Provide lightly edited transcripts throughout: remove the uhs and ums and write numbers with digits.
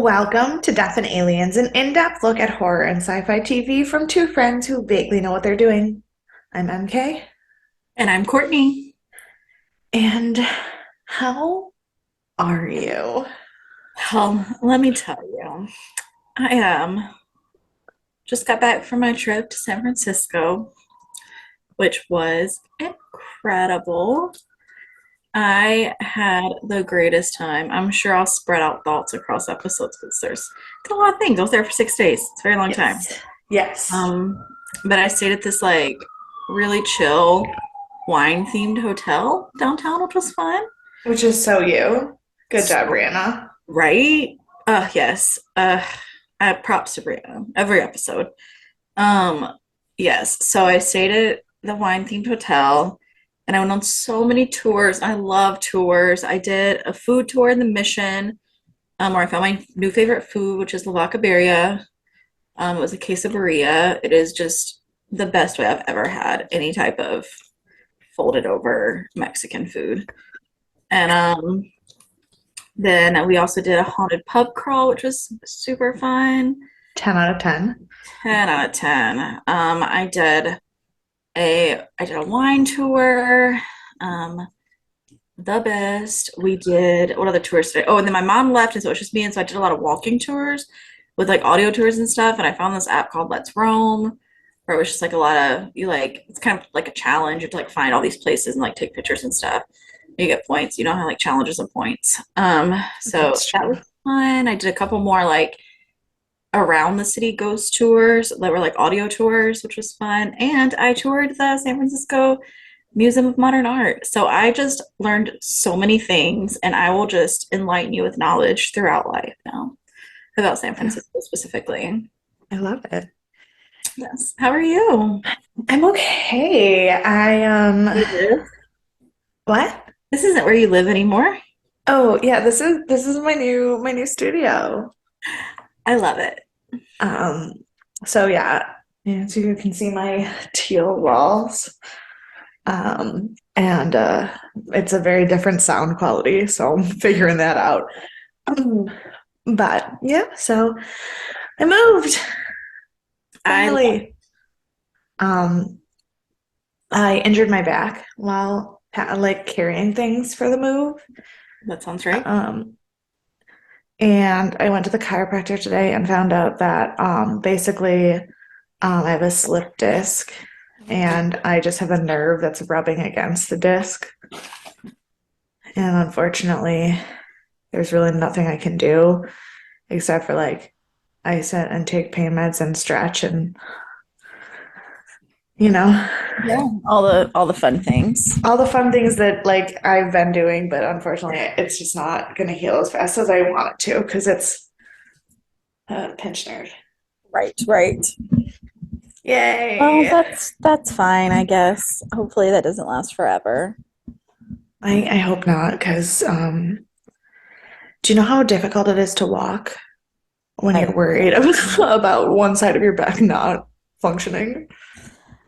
Welcome to Death and Aliens, an in-depth look at horror and sci-fi TV from two friends who vaguely know what they're doing. I'm MK, And I'm Courtney. and how are you? Well, let me tell you, I just got back from my trip to San Francisco, which was incredible. I had the greatest time. I'm sure I'll spread out thoughts across episodes because there's a lot of things. I was there for 6 days. It's a very long time. Yes. Yes. Um, but I stayed at this like really chill wine themed hotel downtown, which was fun. Which is so you. Good job, So Brianna. right? Yes. I have props to Brianna every episode. Um, yes. So I stayed at the wine themed hotel and I went on so many tours. I love tours. I did a food tour in the Mission, where I found my new favorite food, which is La Vacaberia. It was a quesadilla. It is just the best way I've ever had any type of folded over Mexican food. And then we also did a haunted pub crawl, which was super fun. 10 out of 10. 10 out of 10. I did a wine tour. Um, the best. We did what other tours today? Oh, and then my mom left, and so it's just me, and so I did a lot of walking tours with like audio tours and stuff. And I found this app called Let's Roam, where it was just like a lot of you like it's kind of like a challenge. You have to like find all these places and like take pictures and stuff. You get points. You know how like challenges and points. So That's that true. was fun. I did a couple more like around the city ghost tours that were like audio tours, which was fun. And I toured the San Francisco Museum of Modern Art. So I just learned so many things, and I will just enlighten you with knowledge throughout life now about San Yeah, Francisco specifically. I love it. Yes. How are you? I'm okay. You live? What? This isn't where you live anymore. Oh, yeah, this is my new studio. I love it. Um, so yeah, so you can see my teal walls. And it's a very different sound quality, so I'm figuring that out. Um, But yeah, so I moved I love finally. Um, I injured my back while like carrying things for the move. that sounds right. Um, and I went to the chiropractor today and found out that basically I have a slip disc and I just have a nerve that's rubbing against the disc. And unfortunately, there's really nothing I can do except for like ice it and take pain meds and stretch and you know Yeah, all the fun things. all the fun things that like I've been doing, but unfortunately it's just not going to heal as fast as I want it to because it's a pinched nerve. Right, right. Well, Yay! that's fine, I guess. Hopefully that doesn't last forever. I hope not because do you know how difficult it is to walk when I you're worried about one side of your back not functioning?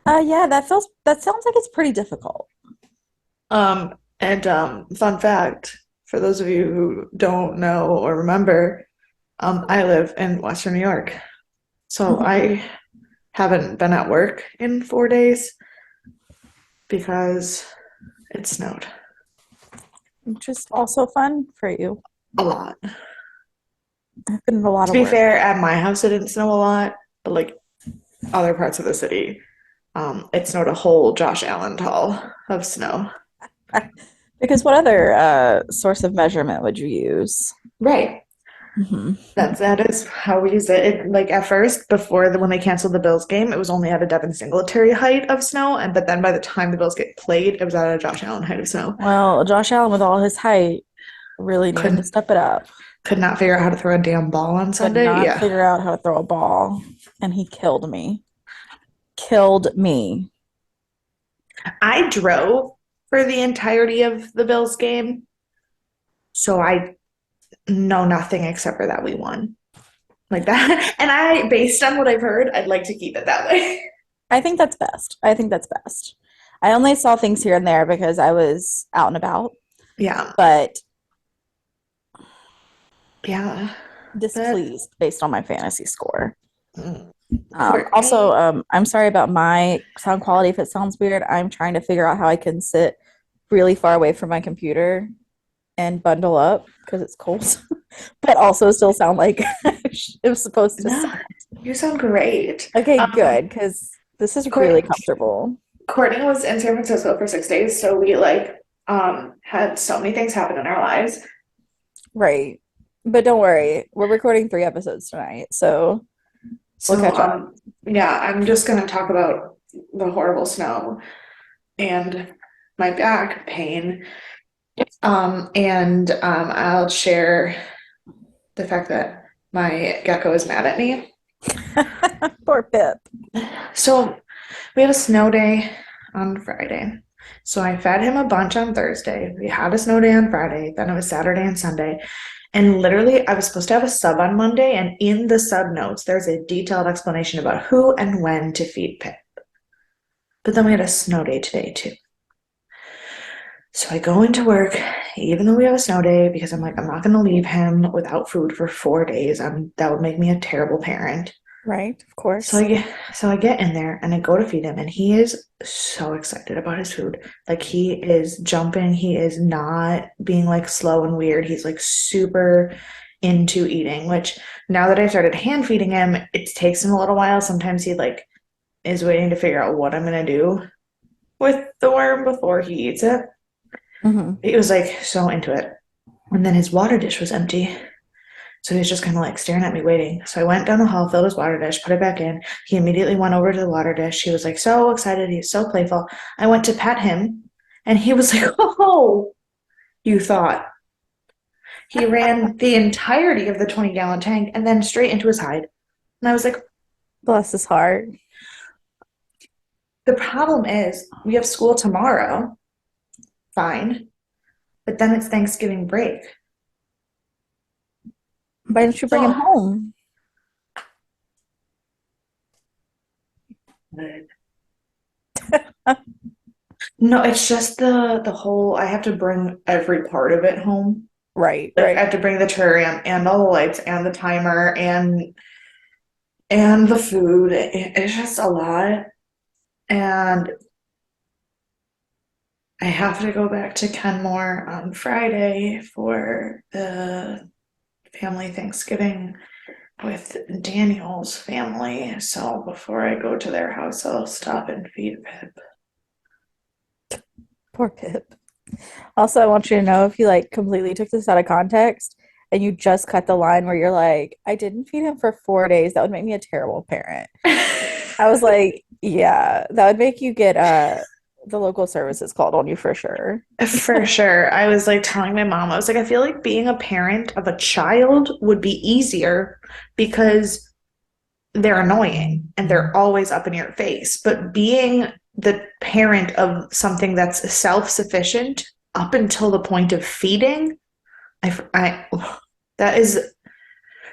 yeah, that sounds like it's pretty difficult. And fun fact for those of you who don't know or remember, I live in Western New York. So Mhm. I haven't been at work in 4 days because it snowed Which is also fun for you. a lot. I've been in a lot To of be work. fair, at my house it didn't snow a lot, but like other parts of the city, it snowed a whole Josh Allen tall of snow. Because what other source of measurement would you use? Right. Hmm. That is how we use it. Like at first, before when they canceled the Bills game, it was only at a Devin Singletary height of snow, and but then by the time the Bills get played, it was at a Josh Allen height of snow. Well, Josh Allen, with all his height, really needed to Couldn't step it up. could not figure out how to throw a damn ball on Could Sunday. not Yeah. figure out how to throw a ball, and he killed me. Killed me. I drove for the entirety of the Bills game, so I know nothing except for that we won. Like that. And I, based on what I've heard, I'd like to keep it that way. I think that's best. I think that's best. I only saw things here and there because I was out and about, Yeah. but Yeah. But displeased based on my fantasy score. mm, Also, Courtney, I'm sorry about my sound quality if it sounds weird. I'm trying to figure out how I can sit really far away from my computer and bundle up because it's cold, but also still sound like it was supposed to no, sound. you sound great. Okay, Um, good, because this is really Court, comfortable. Courtney was in San Francisco for 6 days, so we like had so many things happen in our lives. Right. But don't worry, we're recording 3 episodes tonight, so we'll So catch up. yeah, I'm just gonna talk about the horrible snow and my back pain. And I'll share the fact that my gecko is mad at me. Poor Pip. So we had a snow day on Friday. So I fed him a bunch on Thursday. We had a snow day on Friday. Then it was Saturday and Sunday. And literally, I was supposed to have a sub on Monday. And in the sub notes, there's a detailed explanation about who and when to feed Pip. But then we had a snow day today, too. So I go into work, even though we have a snow day, because I'm like, I'm not going to leave him without food for 4 days. That would make me a terrible parent. Right, of So course. I get in there and I go to feed him, and he is so excited about his food. Like he is jumping, he is not being like slow and weird. He's like super into eating, which now that I started hand feeding him, it takes him a little while. Sometimes he like is waiting to figure out what I'm gonna do with the worm before he eats it. Hmm. He was like so into it. And then his water dish was empty. So he was just kind of like staring at me, waiting. So I went down the hall, filled his water dish, put it back in. He immediately went over to the water dish. He was like so excited. He's so playful. I went to pet him, and he was like, oh, you thought. He ran the entirety of the 20-gallon tank and then straight into his hide. And I was like, Bless his heart. the problem is we have school tomorrow. Fine. But then it's Thanksgiving break. Why don't you bring him So, home? no, it's just the whole I have to bring every part of it home. Right, Like I right. have to bring the terrarium and all the lights and the timer and the food. It's just a lot. And I have to go back to Kenmore on Friday for the family Thanksgiving with Daniel's family. So before I go to their house, I'll stop and feed Pip. Poor Pip. Also, I want you to know if you like completely took this out of context and you just cut the line where you're like, I didn't feed him for 4 days, that would make me a terrible parent. I was like, yeah, that would make you get the local services called on you for sure. For sure. I was like telling my mom, I was like, I feel like being a parent of a child would be easier because they're annoying and they're always up in your face. But being the parent of something that's self-sufficient up until the point of feeding, that is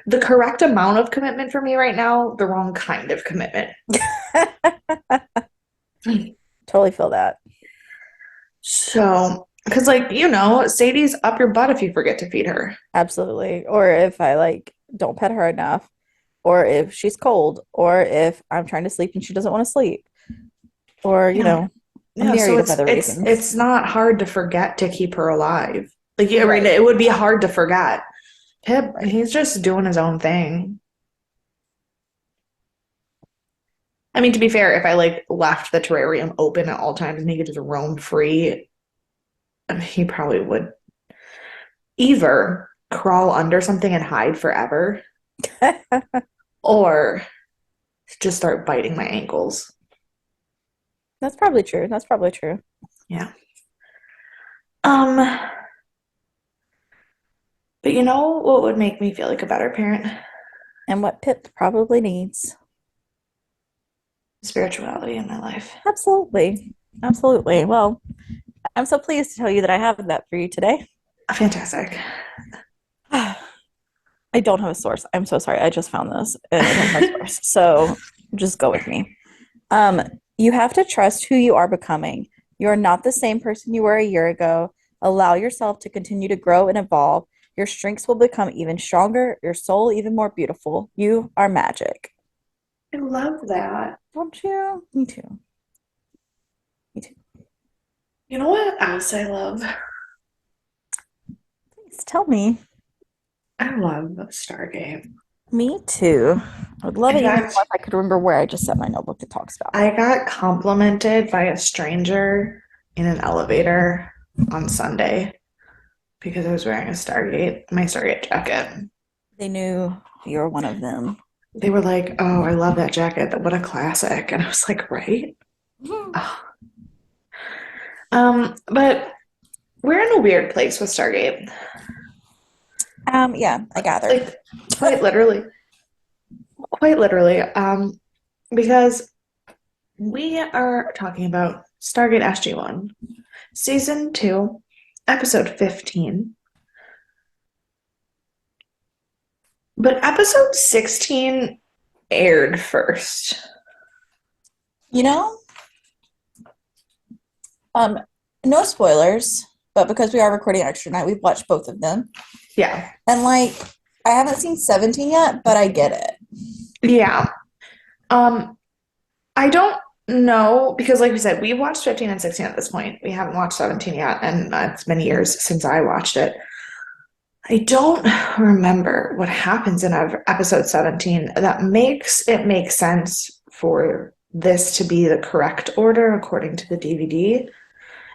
the correct amount of commitment for me right now, the wrong kind of commitment. Totally feel that. So, because like, Sadie's up your butt if you forget to feed her. Absolutely. Or if I like don't pet her enough, or if she's cold, or if I'm trying to sleep and she doesn't want to sleep, or, Yeah. a Yeah, so myriad of it's other it's reasons. it's not hard to forget to keep her alive. Like, yeah, right, Right, it would be hard to forget. Pip, right. he's just doing his own thing. I mean, to be fair, if I like left the terrarium open at all times and he could just roam free, he probably would either crawl under something and hide forever or just start biting my ankles. That's probably true. That's probably true. Yeah. Um, but you know what would make me feel like a better parent? And what Pip probably needs. Spirituality in my life. Absolutely. Absolutely. Well, I'm so pleased to tell you that I have that for you today. Fantastic. I don't have a source. I'm so sorry. I just found this and I don't have a source. So just go with me. Um, you have to trust who you are becoming. You are not the same person you were a year ago. Allow yourself to continue to grow and evolve. Your strengths will become even stronger, your soul even more beautiful. You are magic. I love that. Don't you? Me too. Me too. You know what else I love? Please tell me. I love Stargate. Me too. I would love In it even more fact, if I could remember where I just set my notebook that talks about I it. got complimented by a stranger in an elevator on Sunday because I was wearing my Stargate jacket. They knew you were one of them. They were like, "Oh, I love that jacket. What a classic." And I was like, "Right?" Oh. But we're in a weird place with Stargate. Yeah, I gathered. Like quite literally. Quite literally. Because we are talking about Stargate SG-1, Season 2, Episode 15. But Episode 16 aired first. You know, um, no spoilers, but because we are recording extra night, we've watched both of them. Yeah. And like, I haven't seen 17 yet, but I get it. Yeah. I don't know because, like we said, we watched 15 and 16 at this point. We haven't watched 17 yet, and it's been years since I watched it. I don't remember what happens in episode 17 that makes it make sense for this to be the correct order according to the DVD.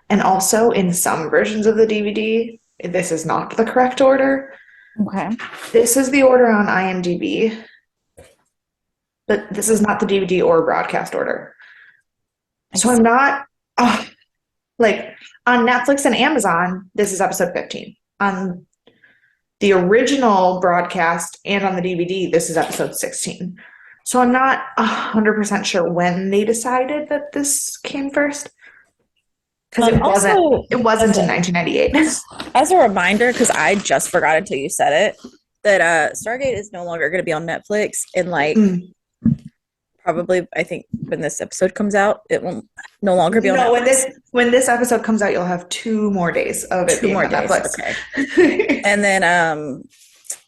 And also, in some versions of the DVD, this is not the correct order. Okay. This is the order on IMDb, but this is not the DVD or broadcast order. So I'm not, like, on Netflix and Amazon, this is episode 15. On the original broadcast and on the DVD, this is episode 16. So I'm not 100% sure when they decided that this came first. Because it wasn't in 1998. As a reminder, because I just forgot until you said it, that Stargate is no longer going to be on Netflix. And like, probably, I think when this episode comes out, it will no longer be on No, Netflix. when this episode comes out, you'll have 2 more days of it being on Netflix. Okay. And then,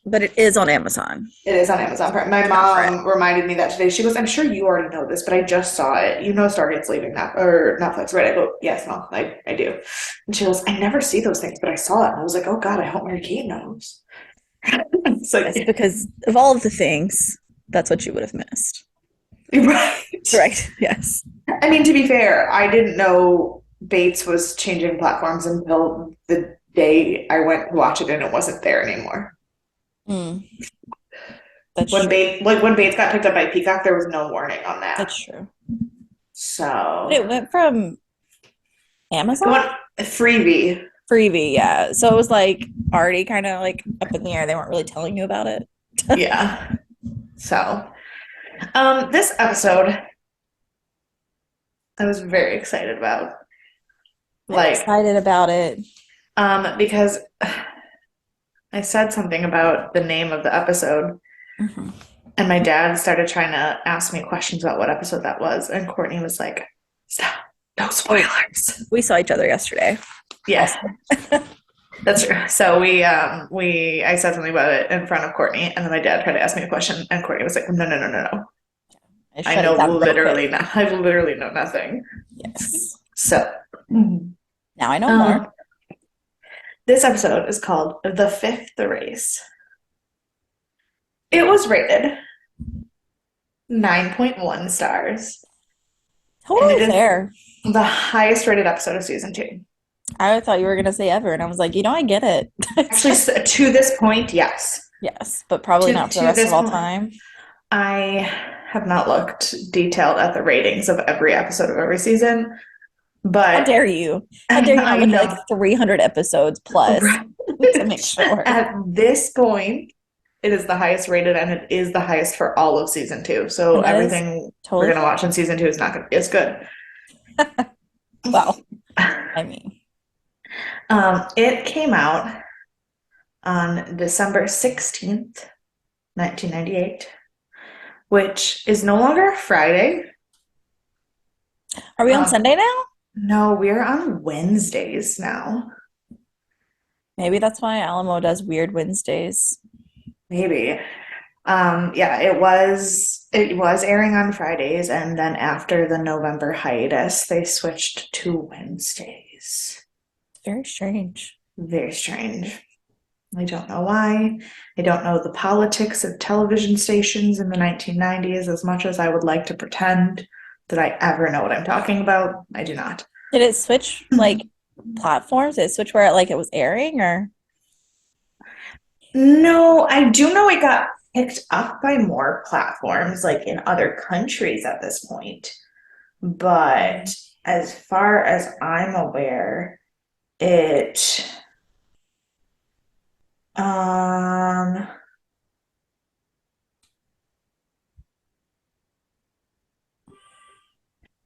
but it is on Amazon. It is on Amazon Prime. My mom reminded me that today. She goes, "I'm sure you already know this, but I just saw it. You know Stargate's leaving Netflix, right?" I go, "Yes, Mom, I do." And she goes, "I never see those things, but I saw it." And I was like, "Oh God, I hope Mary Kate knows." It's like, Yes, because of all of the things, that's what you would have missed. right. Right. Yes. I mean, to be fair, I didn't know Bates was changing platforms until the day I went to watch it and it wasn't there anymore. That's when true. when Bates got picked up by Peacock, there was no warning on that. That's true. So But it went from Amazon? It went Freebie, yeah. So it was like already kind of like up in the air. They weren't really telling you about it. Yeah. So, this episode I was very excited about. I'm excited about it. Because I said something about the name of the episode, and my dad started trying to ask me questions about what episode that was, and Courtney was like, "Stop, no spoilers." We saw each other yesterday. Yeah, that's true. So I said something about it in front of Courtney, and then my dad tried to ask me a question, and Courtney was like, "No. I know literally not. I literally know nothing." Yes. So now I know more. This episode is called "The Fifth Race." It was rated 9.1 stars. Totally fair. The highest rated episode of season 2. I thought you were gonna say ever, and I was like, I get it. Actually, to this point, yes. Yes, but probably not for the rest of all time. I have not looked detailed at the ratings of every episode of every season, but how dare you? How dare you not look at like 300 episodes plus to make sure. At this point, it is the highest rated, and it is the highest for all of season 2. So everything we're gonna watch in season 2 is not gonna be as good. Well, I mean, it came out on December 16th, 1998, which is no longer a Friday. Are we on Sunday now? No, we're on Wednesdays now. Maybe that's why Alamo does Weird Wednesdays. Maybe. Yeah, it was airing on Fridays, and then after the November hiatus, they switched to Wednesdays. Very strange. Very strange. I don't know why. I don't know the politics of television stations in the 1990s as much as I would like to pretend that I ever know what I'm talking about. I do not. Did it switch like platforms? Did it switch where it was airing or? No, I do know it got picked up by more platforms, like in other countries at this point. But as far as I'm aware, it um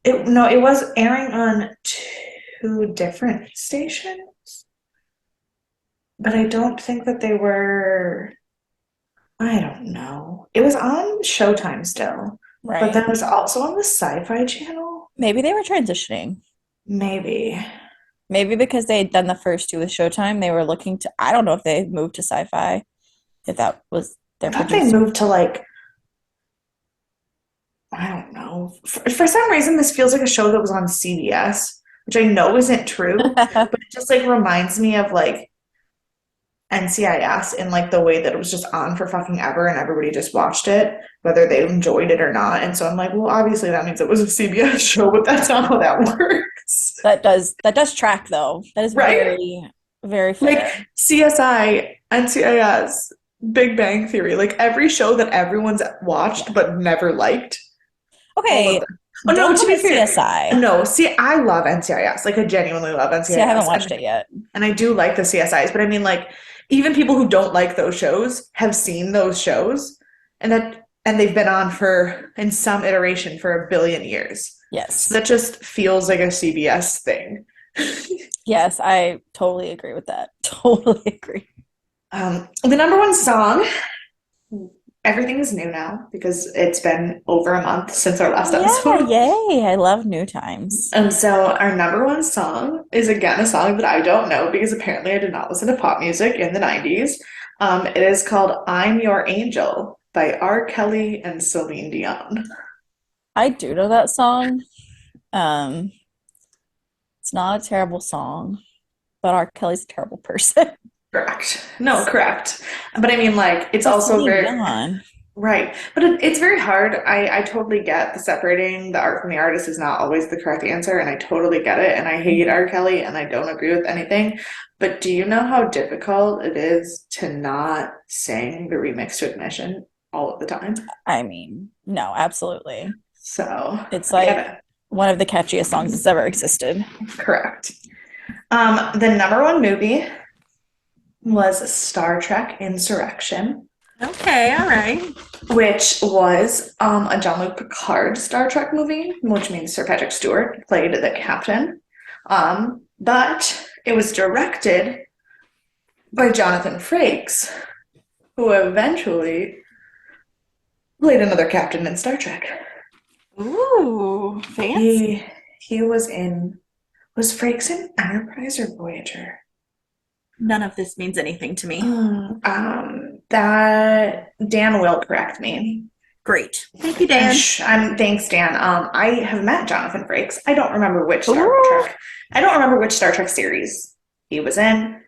it no, it was airing on two different stations, but I don't think that they were, I don't know. It was on Showtime still, but then Right. it was also on the Sci-Fi Channel. Maybe they were transitioning. Maybe. Maybe because they had done the first two with Showtime, they were looking to, I don't know if they moved to Sci-Fi, if that was I their thought they producer. moved to like, I don't know. For some reason, this feels like a show that was on CBS, which I know isn't true, but it just like reminds me of like NCIS in like the way that it was just on for fucking ever and everybody just watched it, whether they enjoyed it or not. And so I'm like, well, obviously that means it was a CBS show, but that's not how that works. That does track though. That is Right? very, very Like fair. CSI, NCIS, Big Bang Theory, like every show that everyone's Yeah. watched but never liked. All of Okay, them. Oh no, don't to tell be me fair, CSI. no. See, I love NCIS. Like I genuinely love See, I haven't NCIS, watched it yet. and I do like the CSIs. But I mean, like even people who don't like those shows have seen those shows, and they've been on for in some iteration for a billion years. So Yes. that just feels like a CBS thing. Yes, I totally agree with that. Totally agree. The number one song. Everything is new now because it's been over a month since our Oh last yeah, episode. yay. I love new times. And so our number one song is again a song that I don't know because apparently I did not listen to pop music in the 90s. It is called I'm Your Angel by R. Kelly and Celine Dion. I do know that song. Um, it's not a terrible song, but R. Kelly's a terrible person. Correct. No, correct. But I mean, like, it's But also Celine very, Dion. right. But it's very hard. I totally get the separating the art from the artist is not always the correct answer, and I totally get it. And I hate Mhm. R. Kelly, and I don't agree with anything. But do you know how difficult it is to not sing the remix to Ignition all of the time? I mean, no, absolutely. So It's I get like it. one of the catchiest songs that's ever existed. Correct. The number one movie was Star Trek Insurrection, Okay, all right. which was a Jean-Luc Picard Star Trek movie, which means Sir Patrick Stewart played the captain. But it was directed by Jonathan Frakes, who eventually played another captain in Star Trek. Ooh, fancy. He was Frakes in Enterprise or Voyager? None of this means anything to me. That Dan will correct me. Great. Thank you, Dan. Thanks, Dan. I have met Jonathan Frakes. I don't remember which Star Ooh. Trek. I don't remember which Star Trek series he was in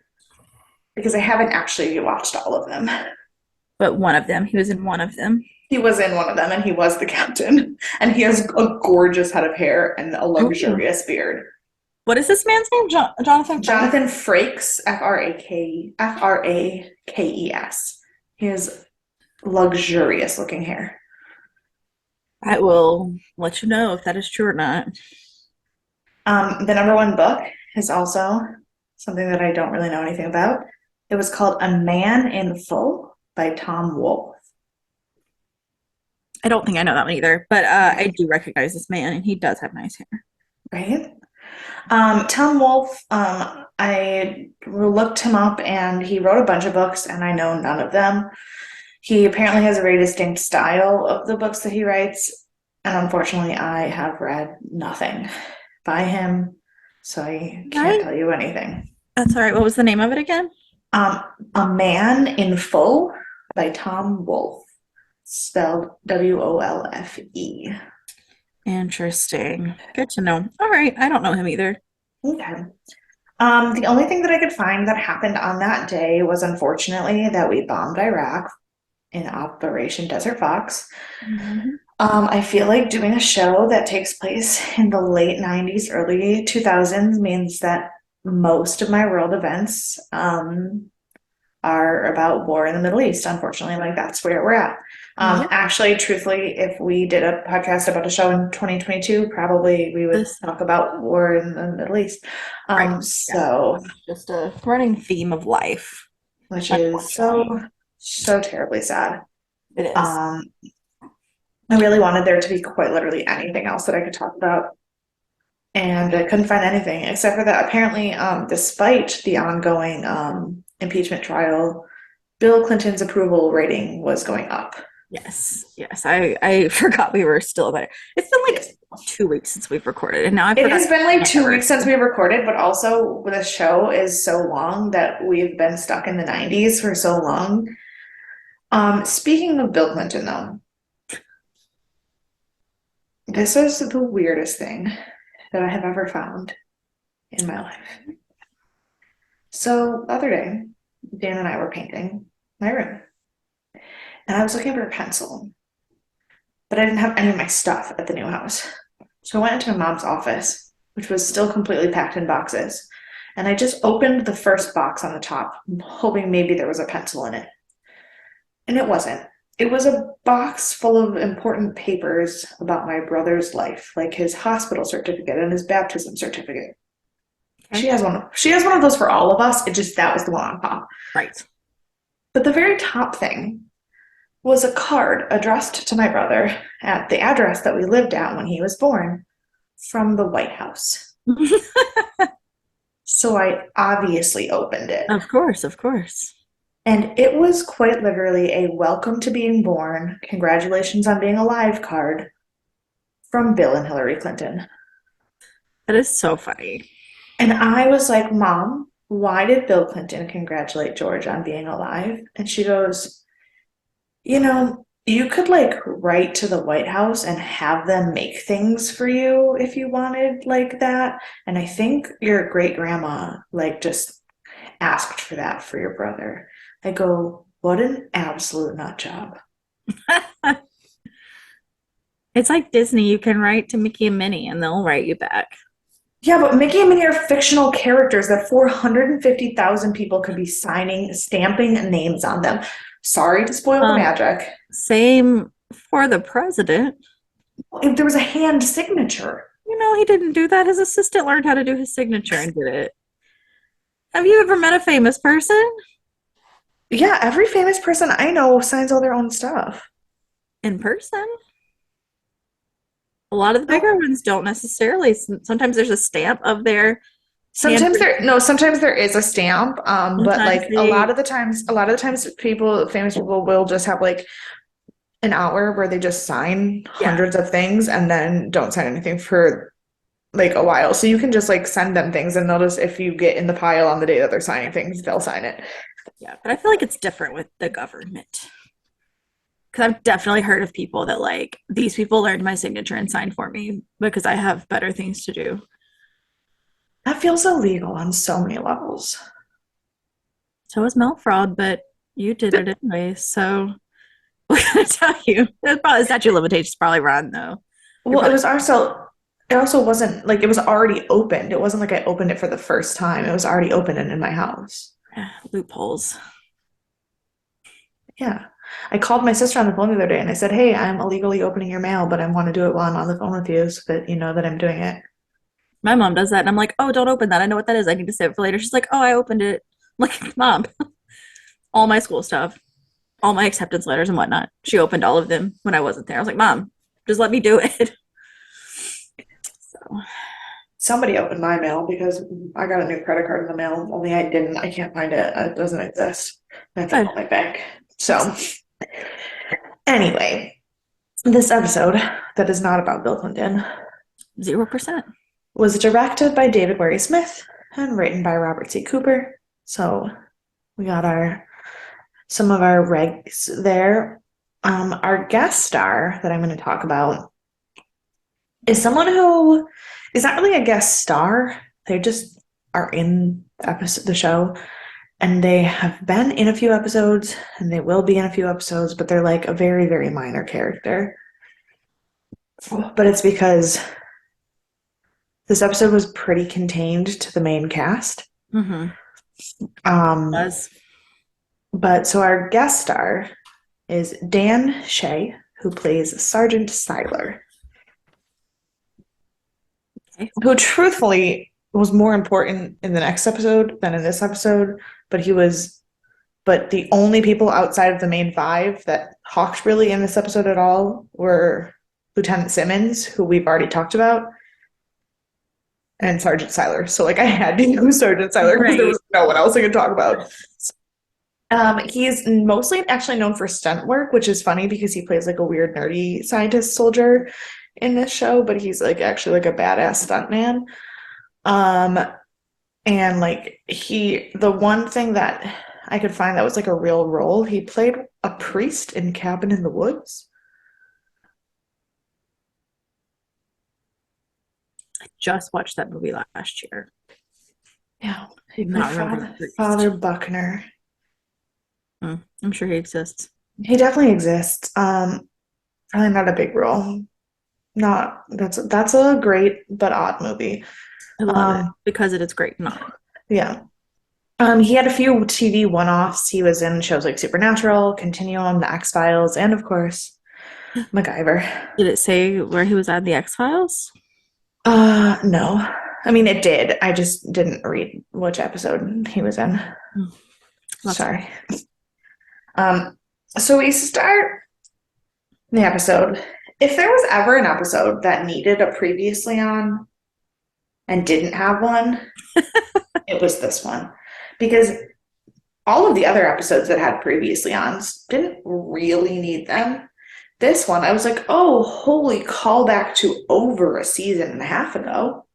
because I haven't actually watched all of them. But one of them, he was in one of them. He was in one of them, and he was the captain. And he has a gorgeous head of hair and a Ooh. luxurious beard. What is this man's name? Jonathan Frank? Jonathan Frakes, Frakes. He has luxurious looking hair. I will let you know if that is true or not. The number one book is also something that I don't really know anything about. It was called A Man in Full by Tom Wolfe. I don't think I know that one either, but I do recognize this man, and he does have nice hair. Right? Tom Wolfe, I looked him up and he wrote a bunch of books, and I know none of them. He apparently has a very distinct style of the books that he writes, and unfortunately, I have read nothing by him, so I can't Right? tell you anything. That's all right. What was the name of it again? Um, A Man in Full by Tom Wolfe, spelled Wolfe. Interesting. Good to know. All right. I don't know him either. Okay. The only thing that I could find that happened on that day was unfortunately that we bombed Iraq in Operation Desert Fox. Mhm. I feel like doing a show that takes place in the late 90s, early 2000s means that most of my world events are about war in the Middle East, unfortunately. Like that's where we're at. Yep. Actually, truthfully, if we did a podcast about a show in 2022, probably we would This talk about war in the Middle East. right. Yeah. So, Just a running theme of life, which is unfortunately. so terribly sad. It is. Um, I really wanted there to be quite literally anything else that I could talk about. And I couldn't find anything except for that apparently, despite the ongoing impeachment trial, Bill Clinton's approval rating was going up. Yes. Yes. I forgot we were still there. It's been like Yes. 2 weeks since we've recorded, and now I It forgot has been like the 2 weeks since anniversary. we recorded, but also the show is so long that we've been stuck in the 90s for so long. Speaking of Bill Clinton, though, this is the weirdest thing that I have ever found in my life. So the other day, Dan and I were painting my room, and I was looking for a pencil, but I didn't have any of my stuff at the new house. So I went into my mom's office, which was still completely packed in boxes, and I just opened the first box on the top, hoping maybe there was a pencil in it. And it wasn't. It was a box full of important papers about my brother's life, like his hospital certificate and his baptism certificate. Okay. She has one of those for all of us. It just that was the one on top. Right. But the very top thing was a card addressed to my brother at the address that we lived at when he was born from the White House. So I obviously opened it. Of course. Of course. And it was quite literally a welcome to being born, congratulations on being alive card from Bill and Hillary Clinton. That is so funny. And I was like, Mom, why did Bill Clinton congratulate George on being alive? And she goes, you could like write to the White House and have them make things for you if you wanted like that. And I think your great grandma like just asked for that for your brother. I go, what an absolute nut job. It's like Disney. You can write to Mickey and Minnie, and they'll write you back. Yeah, but Mickey and Minnie are fictional characters that 450,000 people could be signing, stamping names on them. Sorry to spoil the Um, magic. Same for the president. If there was a hand signature. He didn't do that. His assistant learned how to do his signature and did it. Have you ever met a famous person Yeah, every famous person I know signs all their own stuff. in person? A lot of the bigger No. ones don't necessarily. Sometimes there's a stamp of their handwritten. Sometimes there is a stamp, but Sometimes like they, a lot of the times famous people will just have like an hour where they just sign yeah, hundreds of things and then don't sign anything for like a while. So you can just like send them things and they'll just, if you get in the pile on the day that they're signing things, they'll sign it. yeah. But I feel like it's different with the government. Because I've definitely heard of people that like these people learned my signature and signed for me because I have better things to do. That feels illegal on so many levels. So is mail fraud, but you did it anyway. So what can I tell you? It's probably statute of limitations probably run though. You're Well, probably it also wasn't like it was already opened. It wasn't like I opened it for the first time. It was already open and in my house. loopholes. Yeah. I called my sister on the phone the other day and I said, "Hey, I'm illegally opening your mail, but I want to do it while I'm on the phone with you so that you know that I'm doing it." My mom does that, and I'm like, "Oh, don't open that. I know what that is. I need to save it for later." She's like, "Oh, I opened it." I'm like, "Mom, all my school stuff, all my acceptance letters and whatnot. She opened all of them when I wasn't there. I was like, Mom, just let me do it." So Somebody opened my mail because I got a new credit card in the mail, only I didn't. I can't find it. It doesn't exist. I have to good. call my bank. So, anyway, this episode that is not about Bill Clinton 0%. was directed by David Warry Smith and written by Robert C. Cooper. So, We got some of our regs there. Our guest star that I'm going to talk about is someone who is not really a guest star. They just are in the show, and they have been in a few episodes, and they will be in a few episodes, but they're like a very, very minor character. But it's because this episode was pretty contained to the main cast. Mm-hmm. Um, Does. but so our guest star is Dan Shea, who plays Sergeant Siler, Okay. who truthfully was more important in the next episode than in this episode, but the only people outside of the main five that talked really in this episode at all were Lieutenant Simmons, who we've already talked about, and Sergeant Siler. So like I had to use Sergeant Siler because there was no one else I could talk about. He's mostly actually known for stunt work, which is funny because he plays like a weird nerdy scientist soldier in this show, but he's like actually like a badass stuntman. And like the one thing that I could find that was like a real role, he played a priest in Cabin in the Woods. I just watched that movie last year. Yeah, he Did played not remember the priest. Father Buckner. I'm sure he exists. He definitely exists. Probably not a big role. Not that's a great but odd movie. I love it because it is great. Not. Yeah. He had a few TV one-offs. He was in shows like Supernatural, Continuum, The X-Files, and of course, MacGyver. Did it say where he was at the X-Files? No. I mean, it did. I just didn't read which episode he was in. Sorry. So we start the episode. If there was ever an episode that needed a previously on and didn't have one, it was this one. Because all of the other episodes that had previously ons didn't really need them. This one, I was like, oh, holy callback to over a season and a half ago.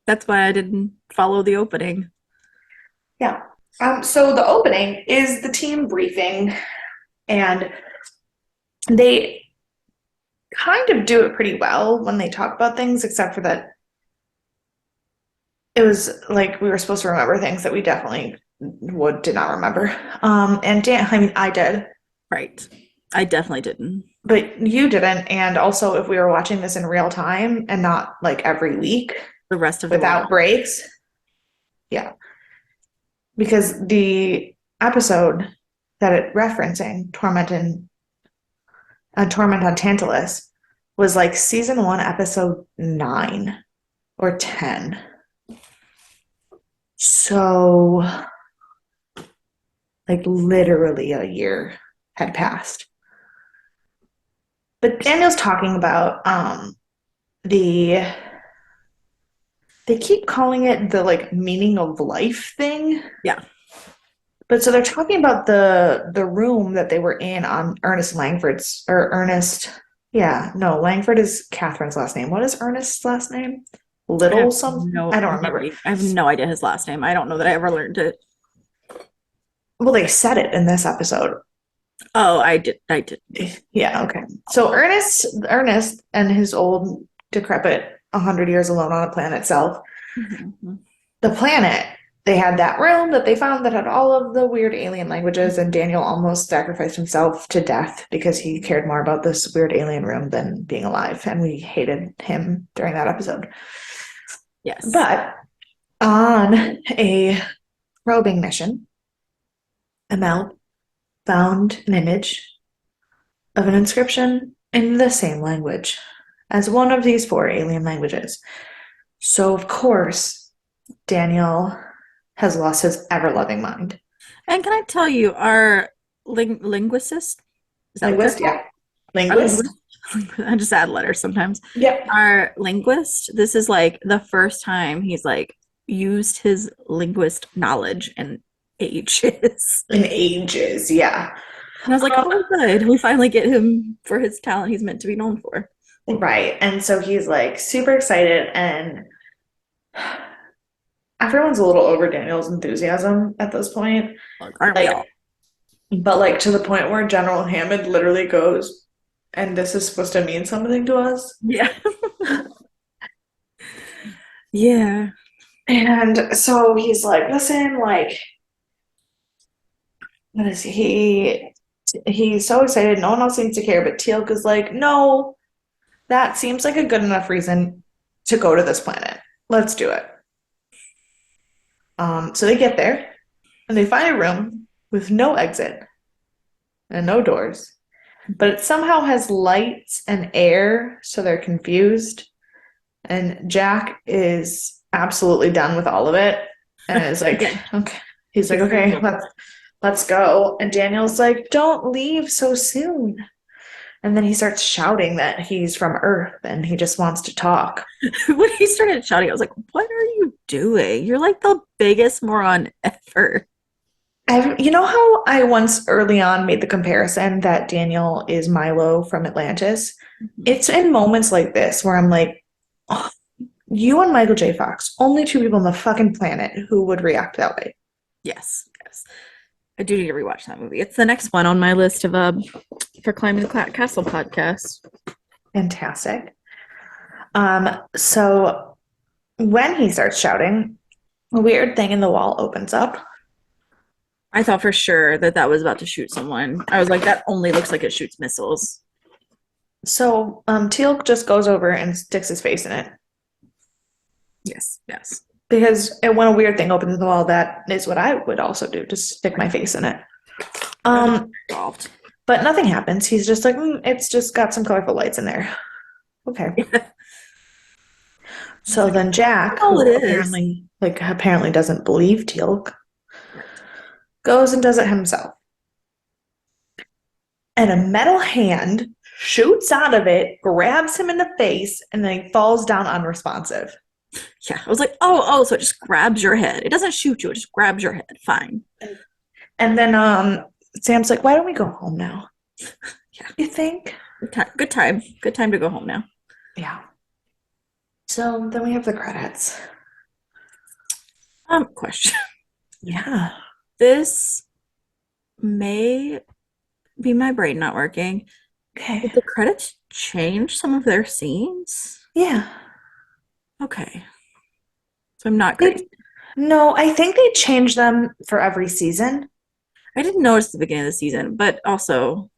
That's why I didn't follow the opening. Yeah. So the opening is the team briefing, and they kind of do it pretty well when they talk about things, except for that it was like we were supposed to remember things that we definitely did not remember. And Dan, I mean, I did. Right. I definitely didn't. But you didn't. And also, if we were watching this in real time and not like every week, the rest of without breaks, yeah. Because the episode that it referencing, Torment on Tantalus, was like season 1, episode 9 or 10. So, like literally a year had passed. But Daniel's talking about they keep calling it the like meaning of life thing. Yeah. But so they're talking about the room that they were in on Langford is Catherine's last name. What is Ernest's last name? Little something? I don't remember. I have no idea his last name. I don't know that I ever learned it. Well, they said it in this episode. Oh, I did. Yeah, okay. So Ernest and his old decrepit 100 years alone on a planet itself. Mm-hmm. The planet, they had that room that they found that had all of the weird alien languages, and Daniel almost sacrificed himself to death because he cared more about this weird alien room than being alive, and we hated him during that episode. Yes. But on a probing mission, Amel found an image of an inscription in the same language as one of these 4 alien languages. So, of course, Daniel has lost his ever-loving mind. And can I tell you, our linguist? Is that Linguist, yeah. Linguist. I just add letters sometimes. Yep. Our linguist, this is like the first time he's like used his linguist knowledge in ages. In ages, yeah. And I was like, oh, good. We finally get him for his talent he's meant to be known for. Right. And so he's like super excited, and everyone's a little over Daniel's enthusiasm at this point. Like, aren't we Like, all? but like to the point where General Hammond literally goes, and this is supposed to mean something to us. Yeah. Yeah. And so he's like, listen, like, what is he's so excited, no one else seems to care, but Teal'c is like, no, that seems like a good enough reason to go to this planet. Let's do it. So they get there and they find a room with no exit and no doors, but it somehow has lights and air, so they're confused. And Jack is absolutely done with all of it and is like, Yeah. okay. He's like, He's very okay, good. let's go. And Daniel's like, don't leave so soon. And then he starts shouting that he's from Earth and he just wants to talk. When he started shouting, I was like, what are you doing? You're like the biggest moron ever. You know how I once early on made the comparison that Daniel is Milo from Atlantis? It's in moments like this where I'm like, oh, you and Michael J. Fox, only two people on the fucking planet who would react that way. Yes, yes. I do need to rewatch that movie. It's the next one on my list of for climbing the castle podcast. Fantastic. So when he starts shouting, a weird thing in the wall opens up. I thought for sure that was about to shoot someone. I was like, that only looks like it shoots missiles. So Teal'c just goes over and sticks his face in it. Yes, yes. Because when a weird thing opens in the wall, that is what I would also do, just stick my face in it. Involved. But nothing happens. He's just like, it's just got some colorful lights in there. Okay. So then Jack, Oh, who it is. apparently doesn't believe Teal'c, goes and does it himself. And a metal hand shoots out of it, grabs him in the face, and then he falls down unresponsive. Yeah, I was like, oh, so it just grabs your head. It doesn't shoot you, it just grabs your head. Fine. And then Sam's like, why don't we go home now? Yeah. You think? Good time. Good time to go home now. Yeah. So then we have the credits. Question. Yeah. This may be my brain not working. Okay. Did the credits change some of their scenes? Yeah. Okay. So I'm not crazy. No, I think they changed them for every season. I didn't notice at the beginning of the season, but also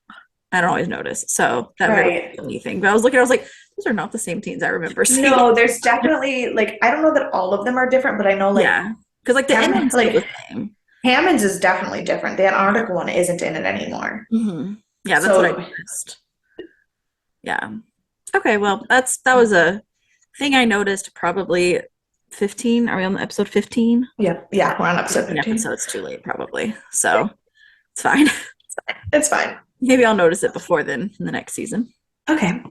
I don't always notice. So that Right. very anything. But I was looking, I was like, those are not the same teams I remember seeing. No, there's definitely I don't know that all of them are different, but I know yeah. Because the ending's still the same. Hammond's is definitely different. The Antarctic one isn't in it anymore. Mm-hmm. Yeah, that's So- what I noticed. Yeah. Okay, well, that was a thing I noticed probably 15. Are we on the episode 15? Yeah, we're on episode 15. Episode's too late, probably. So it's fine. It's fine. Maybe I'll notice it before then in the next season. Okay.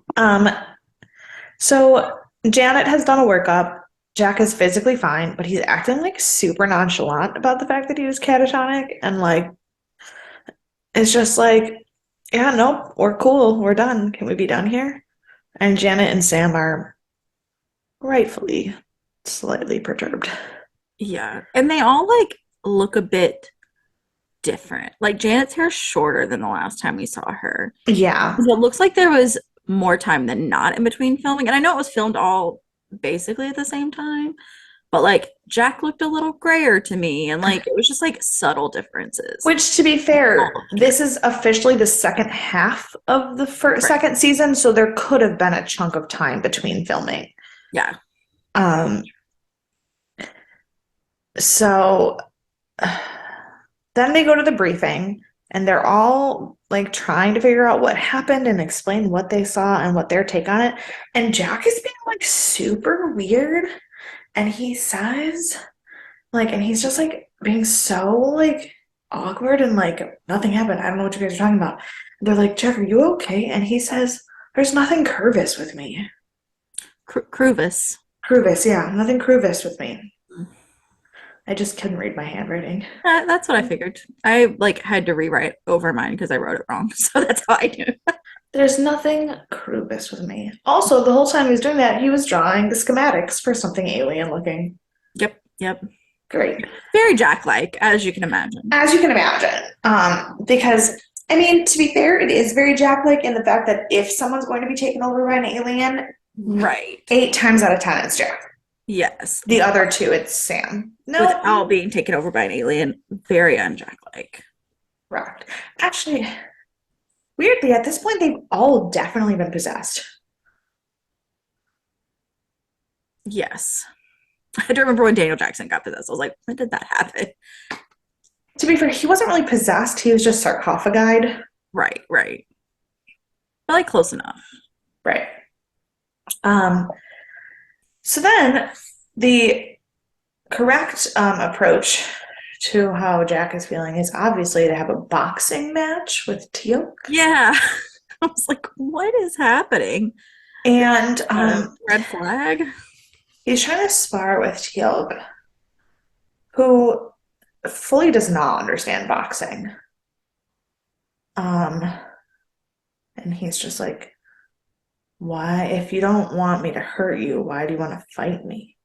So Janet has done a workup. Jack is physically fine, but he's acting super nonchalant about the fact that he was catatonic and it's just yeah, nope, we're cool, we're done. Can we be done here? And Janet and Sam are rightfully slightly perturbed. Yeah. And they all look a bit different. Like Janet's hair is shorter than the last time we saw her. Yeah. So it looks like there was more time than not in between filming. And I know it was filmed all basically at the same time, but Jack looked a little grayer to me and it was just subtle differences. Which, to be fair, this is officially the second half of the second season, so there could have been a chunk of time between filming. Yeah. So then they go to the briefing and they're all trying to figure out what happened and explain what they saw and what their take on it. And Jack is being super weird. And he says, and he's just being so awkward and nothing happened. I don't know what you guys are talking about. They're like, Jack, are you okay? And he says, there's nothing curvous with me. Cruvis. Cruvis, yeah, nothing Cruvis with me. I just couldn't read my handwriting. That's what I figured. I had to rewrite over mine because I wrote it wrong. So that's how I knew. There's nothing Cruvis with me. Also, the whole time he was doing that, he was drawing the schematics for something alien looking. Yep. Great. Very Jack-like, as you can imagine. As you can imagine. Because, I mean, to be fair, it is very Jack-like in the fact that if someone's going to be taken over by an alien, Right. 8 times out of 10 it's Jack. Yes. The other 2, it's Sam. No. Without being taken over by an alien, very un-Jack-like. Correct. Actually, weirdly, at this point, they've all definitely been possessed. Yes. I do remember when Daniel Jackson got possessed. I was like, when did that happen? To be fair, he wasn't really possessed. He was just sarcophagized. Right. But like close enough. Right. So then the correct approach to how Jack is feeling is obviously to have a boxing match with Teal. Yeah. I was like, what is happening? And red flag. He's trying to spar with Teal, who fully does not understand boxing. And he's just like, why, if you don't want me to hurt you, why do you want to fight me?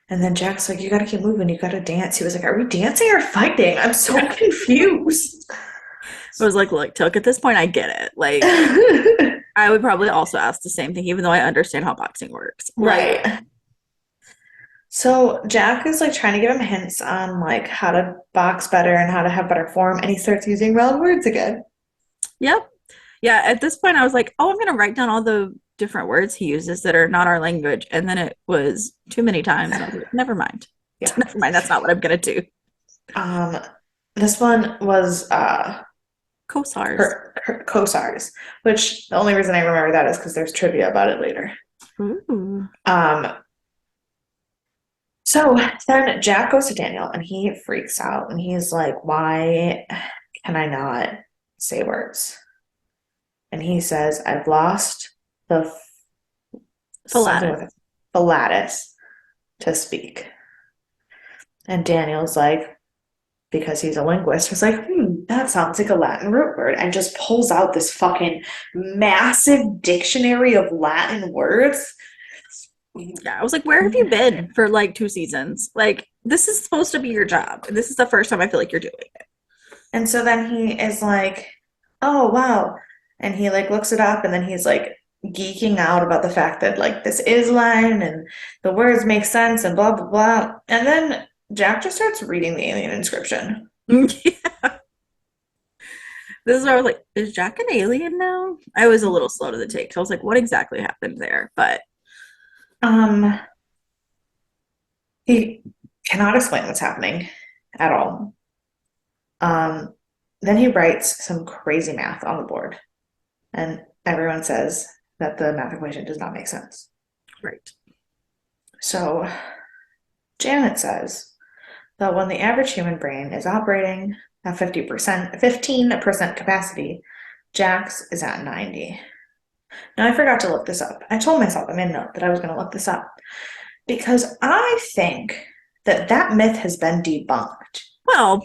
And then Jack's like, you got to keep moving. You got to dance. He was like, are we dancing or fighting? I'm so confused. I was like, look, Took, at this point, I get it. Like, I would probably also ask the same thing, even though I understand how boxing works. Right. So Jack is like trying to give him hints on like how to box better and how to have better form. And he starts using round words again. Yep. Yeah. At this point, I was like, oh, I'm going to write down all the different words he uses that are not our language. And then it was too many times. And I was like, never mind. Yeah. Never mind. That's not what I'm going to do. This one was Kosars. her Kosars, which the only reason I remember that is because there's trivia about it later. Ooh. So then Jack goes to Daniel and he freaks out and he's like, why can I not say words? And he says, I've lost the phalatus to speak. And Daniel's like, because he's a linguist, he's like, that sounds like a Latin root word, and just pulls out this fucking massive dictionary of Latin words. Yeah, I was like, where have you been for like 2 seasons? Like, this is supposed to be your job. And this is the first time I feel like you're doing it. And so then he is like, oh, wow. And he like looks it up and then he's like geeking out about the fact that like this is Latin and the words make sense and blah, blah, blah. And then Jack just starts reading the alien inscription. Yeah. This is where I was like, is Jack an alien now? I was a little slow to the take. So I was like, what exactly happened there? But he cannot explain what's happening at all. Then he writes some crazy math on the board, and everyone says that the math equation does not make sense. Right. So Janet says that when the average human brain is operating at 15% capacity, Jack's is at 90. Now, I forgot to look this up. I told myself, I made a note that I was going to look this up because I think that that myth has been debunked. Well,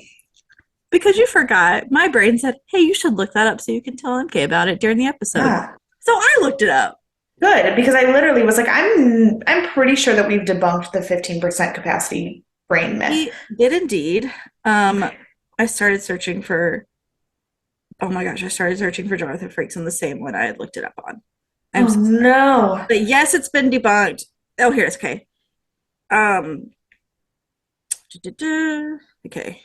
because you forgot, my brain said, hey, you should look that up so you can tell MK about it during the episode. Yeah. So I looked it up. Good, because I literally was like, I'm pretty sure that we've debunked the 15% capacity brain myth. He did indeed. I started searching for, oh my gosh, I started searching for Jonathan Frakes on the same one I had looked it up on. I'm so sorry. No. But yes, it's been debunked. Oh, here it's okay. Okay.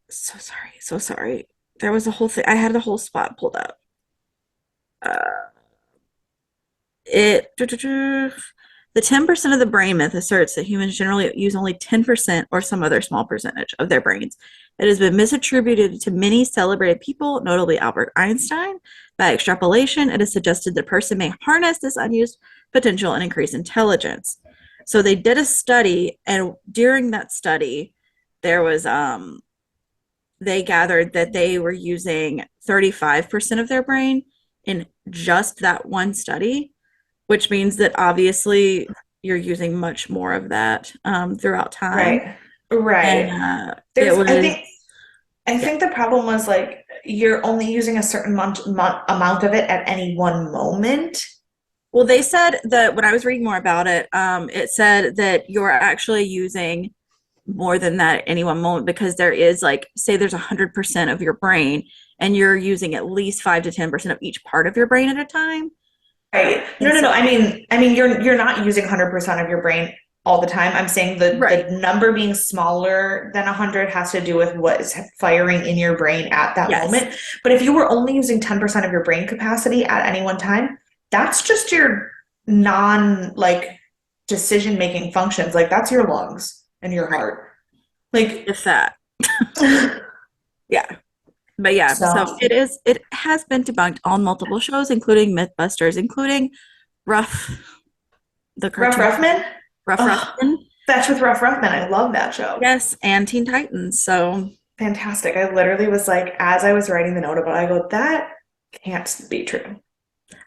So sorry. There was a whole thing. I had the whole spot pulled up. The 10% of the brain myth asserts that humans generally use only 10% or some other small percentage of their brains. It has been misattributed to many celebrated people, notably Albert Einstein. By extrapolation, it is suggested the person may harness this unused potential and increase intelligence. So they did a study, and during that study, there was they gathered that they were using 35% of their brain in just that one study, which means that obviously you're using much more of that throughout time. Right. And, I think the problem was like you're only using a certain amount of it at any one moment. Well, they said that when I was reading more about it, it said that you're actually using more than that at any one moment because there is like, say, there's 100% of your brain, and you're using at least 5 to 10% of each part of your brain at a time. Right. No, And no, so, no. I mean, you're not using 100% of your brain all the time. I'm saying the right. number being smaller than 100 has to do with what is firing in your brain at that Yes. moment. But if you were only using 10% of your brain capacity at any one time, that's just your non like decision making functions. Like that's your lungs and your Right. heart. Like If that. Yeah. But yeah, so so it has been debunked on multiple shows, including Mythbusters, including Rough, the Rough cartoon Ruffman. Rough Oh, Ruffin. Fetch with Rough Ruffman. I love that show. Yes, and Teen Titans. So Fantastic. I literally was like, as I was writing the note about it, I go, that can't be true.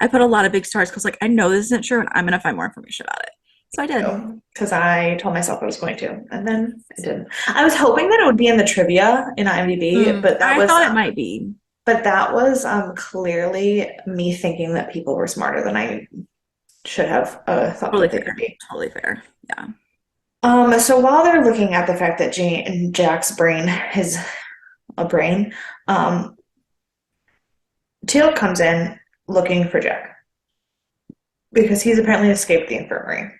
I put a lot of big stars because like I know this isn't true and I'm gonna find more information about it. So I did. Because I told myself I was going to, and then I didn't. I was hoping that it would be in the trivia in IMDb, I thought it might be. but that was clearly me thinking that people were smarter than I should have thought Totally that they could fair. be. Totally fair. Yeah. So while they're looking at the fact that Jack's brain is a brain, um, Teal comes in looking for Jack because he's apparently escaped the infirmary.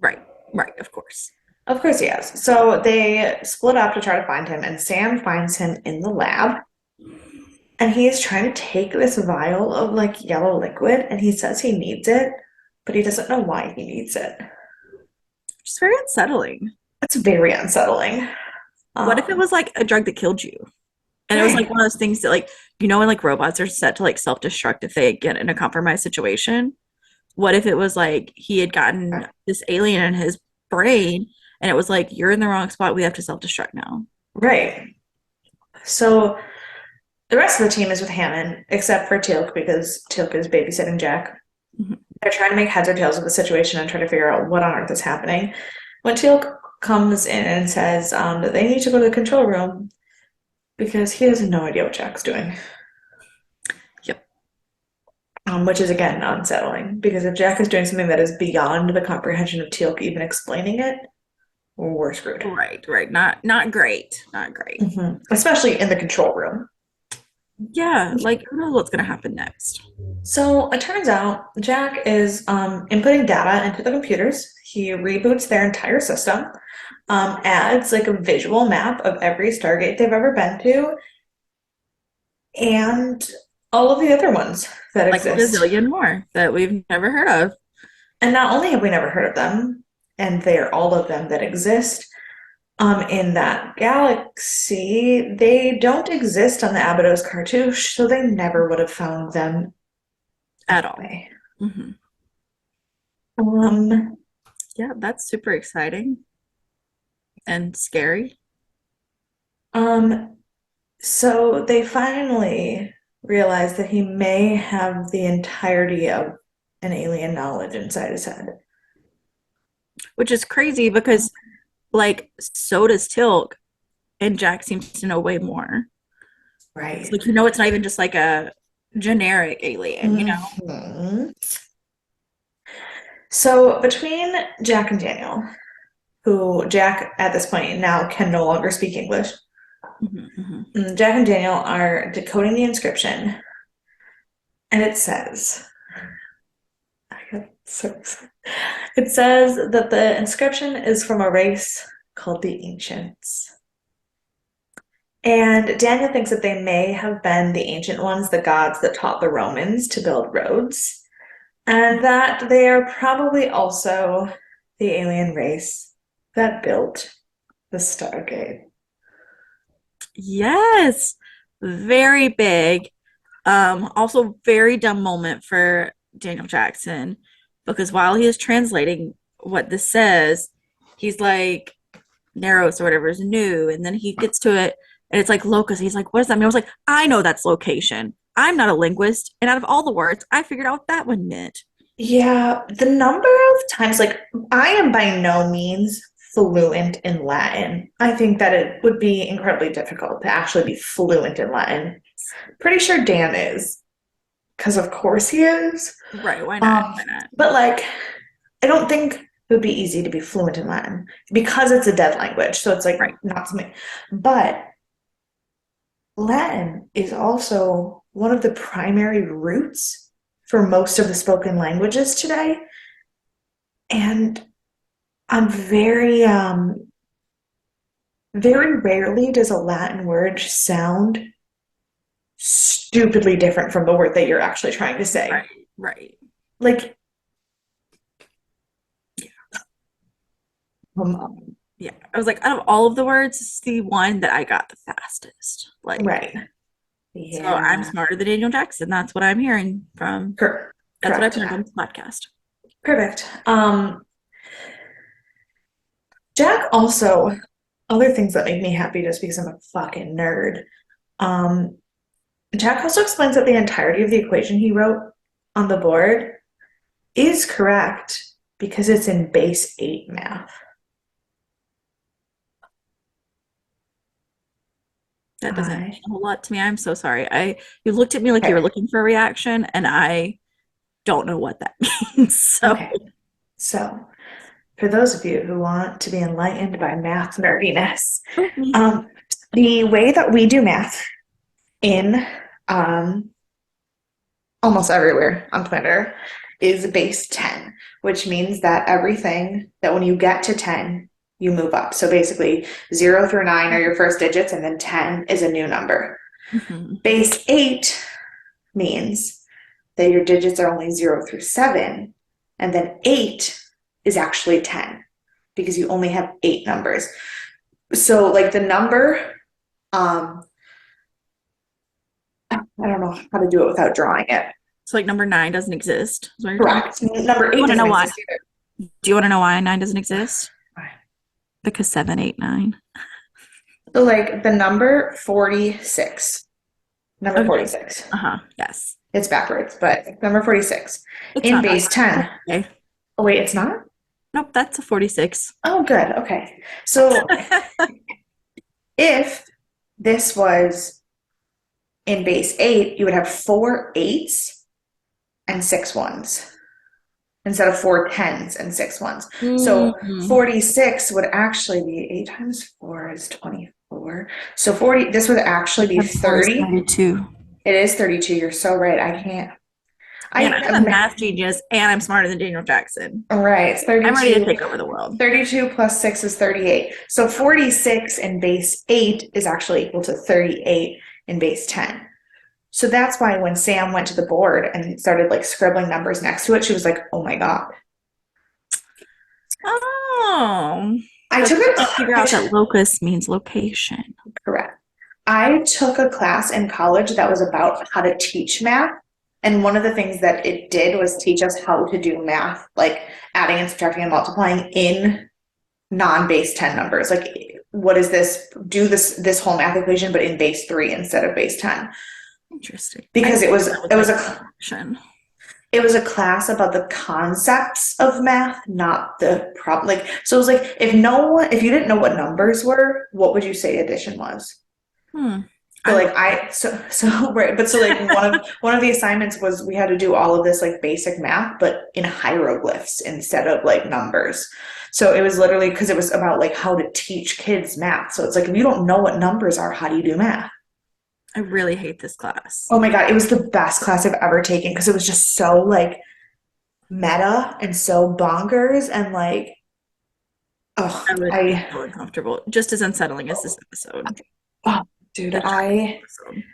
Right. Right, of course. Of course he has. So they split up to try to find him, and Sam finds him in the lab. And he's trying to take this vial of like yellow liquid, and he says he needs it, but he doesn't know why he needs it. Just very unsettling. It's very unsettling. What if it Um, was like a drug that killed you? And it was like right, one of those things that like, when like robots are set to like self-destruct if they get in a compromised situation. What if it was like he had gotten this alien in his brain and it was like, you're in the wrong spot, we have to self-destruct now. right. So the rest of the team is with Hammond, except for Teal'c because Teal'c is babysitting Jack. Mhm. They're trying to make heads or tails of the situation and try to figure out what on earth is happening. When Teal'c comes in and says that they need to go to the control room because he has no idea what Jack's doing. Yep. Which is again unsettling because if Jack is doing something that is beyond the comprehension of Teal'c even explaining it, we're screwed. Right, right. Not great. Not great. Especially in the control room. Yeah, like who knows what's gonna happen next. So it turns out Jack is inputting data into the computers. He reboots their entire system, adds like a visual map of every Stargate they've ever been to, and all of the other ones that Like a exist. gazillion more that we've never heard of. And not only have we never heard of them, and they're all of them that exist in that galaxy, they don't exist on the Abydos cartouche, so they never would have found them At all. anyway. Hmm. Um, Yeah, that's super exciting and scary. um, so they finally realize that he may have the entirety of an alien knowledge inside his head. Which is crazy because like so does Tilk and Jack seems to know way more. It's Right. like it's not even just like a generic alien. Mhm. So between Jack and Daniel, who Jack at this point now can no longer speak English, Hmm. Hmm. Jack and Daniel are decoding the inscription, and it says, I got so excited. It says that the inscription is from a race called the Ancients. And Daniel thinks that they may have been the ancient ones, the gods that taught the Romans to build roads, and that they are probably also the alien race that built the Stargate. Yes, very big. Also very dumb moment for Daniel Jackson because while he is translating what this says, he's like Narrows or whatever is new, and then he gets to it and it's like locus. He's like, what does that mean? I was like, I know that's location. I'm not a linguist, and out of all the words, I figured out what that one meant. Yeah, the number of times, like, I am by no means fluent in Latin. I think that it would be incredibly difficult to actually be fluent in Latin. Pretty sure Dan is, because of course he is. Right. Why not? Um, Why not? but like, I don't think it would be easy to be fluent in Latin because it's a dead language. So it's like Right. not something, but Latin is also one of the primary roots for most of the spoken languages today. And I'm very rarely does a Latin word sound stupidly different from the word that you're actually trying to say. Right. Right. Like, um, Yeah. I was like, out of all of the words, this is the one that I got the fastest. Like, right. so I'm Yeah. smarter than Daniel Jackson. That's what I'm hearing from. That's what I've Correct. learned on this podcast. Perfect. Jack also, other things that make me happy just because I'm a fucking nerd. Um, Jack also explains that the entirety of the equation he wrote on the board is correct because it's in base 8 math. That doesn't mean I a whole lot to me. I'm so sorry. You looked at me like you were Okay. looking for a reaction, and I don't know what that means. So Okay. So, for those of you who want to be enlightened by math nerdiness, oh, me. um, the way that we do math in um, almost everywhere on planet Earth is base 10, which means that everything that when you get to 10, you move up. So basically, 0 through 9 are your first digits, and then 10 is a new number. Mhm. Base 8 means that your digits are only 0 through 7, and then 8 is actually 10 because you only have 8 numbers. So, like the number, um, I don't know how to do it without drawing it. So like number 9 doesn't exist. Is what you're telling me? Correct. Number You 8 want to know doesn't why? exist either. Do you want to know why 9 doesn't exist? Right. Because 7, 8, 9. So, like the number 46, number Okay. 46, Uh-huh. Yes. it's backwards, but number 46 It's in not base backwards. 10. Okay. Oh, wait, it's not? Nope, that's a 46. Oh, good. Okay. So, if this was in base 8, you would have 4 8s and 6 1s instead of 4 10s and 6 1s. So Mm. 46 would actually be 8 times 4 is 24. So 40, this would actually be Times 4 is 30. 32. It is 32. You're so right. I can't. Man, I, I'm a math genius and I'm smarter than Daniel Jackson. right. It's I'm ready to 32. take over the world. 32 plus 6 is 38. So 46 in base 8 is actually equal to 38 in base 10. So that's why when Sam went to the board and started like scribbling numbers next to it, she was like, oh my God. Oh. I But took I a can't figure out that class, locus means location. correct. I took a class in college that was about how to teach math. And one of the things that it did was teach us how to do math, like adding and subtracting and multiplying in non-base 10 numbers. Like, what is this? Do this whole math equation, but in base 3 instead of base 10. Interesting. Because I it was that was it was like a action. it was a class about the concepts of math, not the problem. Like, so it was like if you didn't know what numbers were, what would you say addition was? Hmm. So I like would. so right, but so like one of the assignments was we had to do all of this like basic math, but in hieroglyphs instead of like numbers. So it was literally because it was about like how to teach kids math. So it's like if you don't know what numbers are, how do you do math? I really hate this class. Oh my God, it was the best class I've ever taken because it was just so like meta and so bonkers and like oh I would be I so uncomfortable. Just as unsettling as this episode. oh dude The I episode.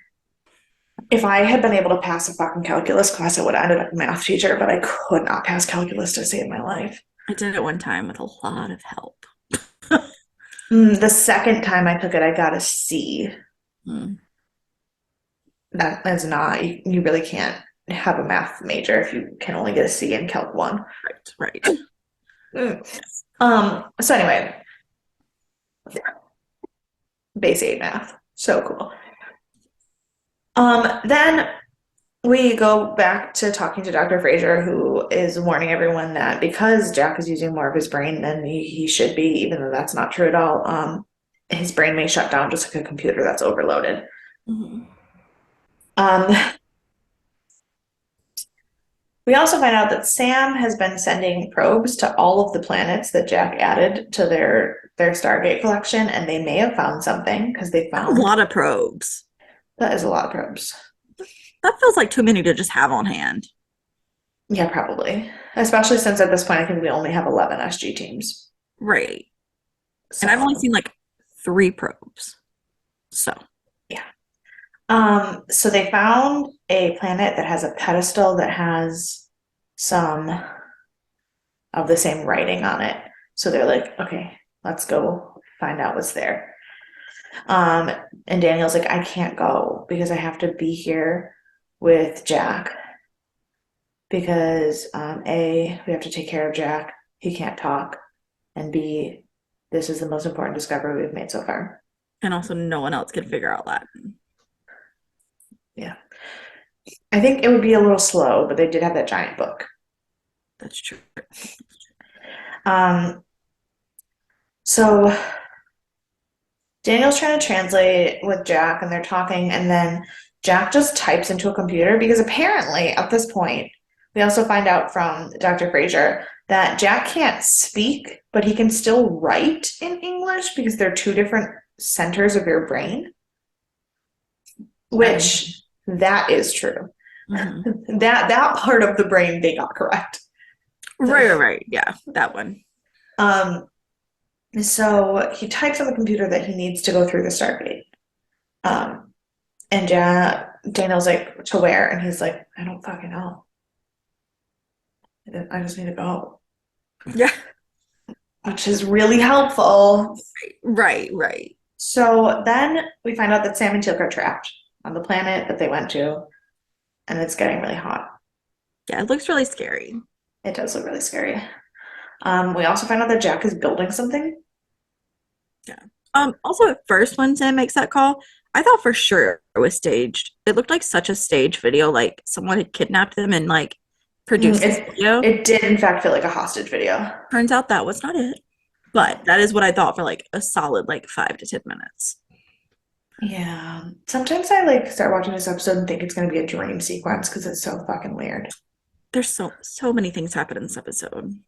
if I had been able to pass a fucking calculus class, I would have ended up a math teacher, but I could not pass calculus to save my life. I did it one time with a lot of help. The second time I took it, I got a C. Hmm. That's not, you really can't have a math major if you can only get a C in Calc 1. Right, right. Mm. Yes. So anyway, base 8 math. So cool. Then we go back to talking to Dr. Fraser, who is warning everyone that because Jack is using more of his brain than he should be, even though that's not true at all, his brain may shut down just like a computer that's overloaded. Mhm. Um, We also find out that Sam has been sending probes to all of the planets that Jack added to their Stargate collection, and they may have found something because they That's a found lot of probes. that is a lot of probes. That feels like too many to just have on hand. Yeah, probably. Especially since at this point I think we only have 11 SG teams. Right. And I've only So seen like 3 probes. So, yeah. So they found a planet that has a pedestal that has some of the same writing on it. So they're like, okay, let's go find out what's there. Um, and Daniel's like, I can't go because I have to be here with Jack because A, we have to take care of Jack. He can't talk. And B, this is the most important discovery we've made so far. and also no one else can figure out Latin. Yeah. I think it would be a little slow, but they did have that giant book. That's true. Um, so Daniel's trying to translate with Jack and they're talking, and then Jack just types into a computer because apparently at this point, we also find out from Dr. Fraser that Jack can't speak, but he can still write in English because they're two different centers of your brain, which that is true. Mm-hmm. That part of the brain they got correct. Right. Yeah, that one. Um, so he types on the computer that he needs to go through the Stargate. Um, and Daniel's like, to where? And he's like, I don't fucking know. I just need to go, Yeah. which is really helpful. Right. So then we find out that Sam and Teal'c are trapped on the planet that they went to, and it's getting really hot. Yeah, it looks really scary. It does look really scary. We also find out that Jack is building something. Yeah. Also at first when Sam makes that call, I thought for sure it was staged. It looked like such a stage video, like someone had kidnapped them and like produced this It, video. it did, in fact, feel like a hostage video. Turns out that was not it. But that is what I thought for like a solid like 5 to 10 minutes. Yeah. Sometimes I like start watching this episode and think it's going to be a dream sequence because it's so fucking weird. There's so many things happen in this episode.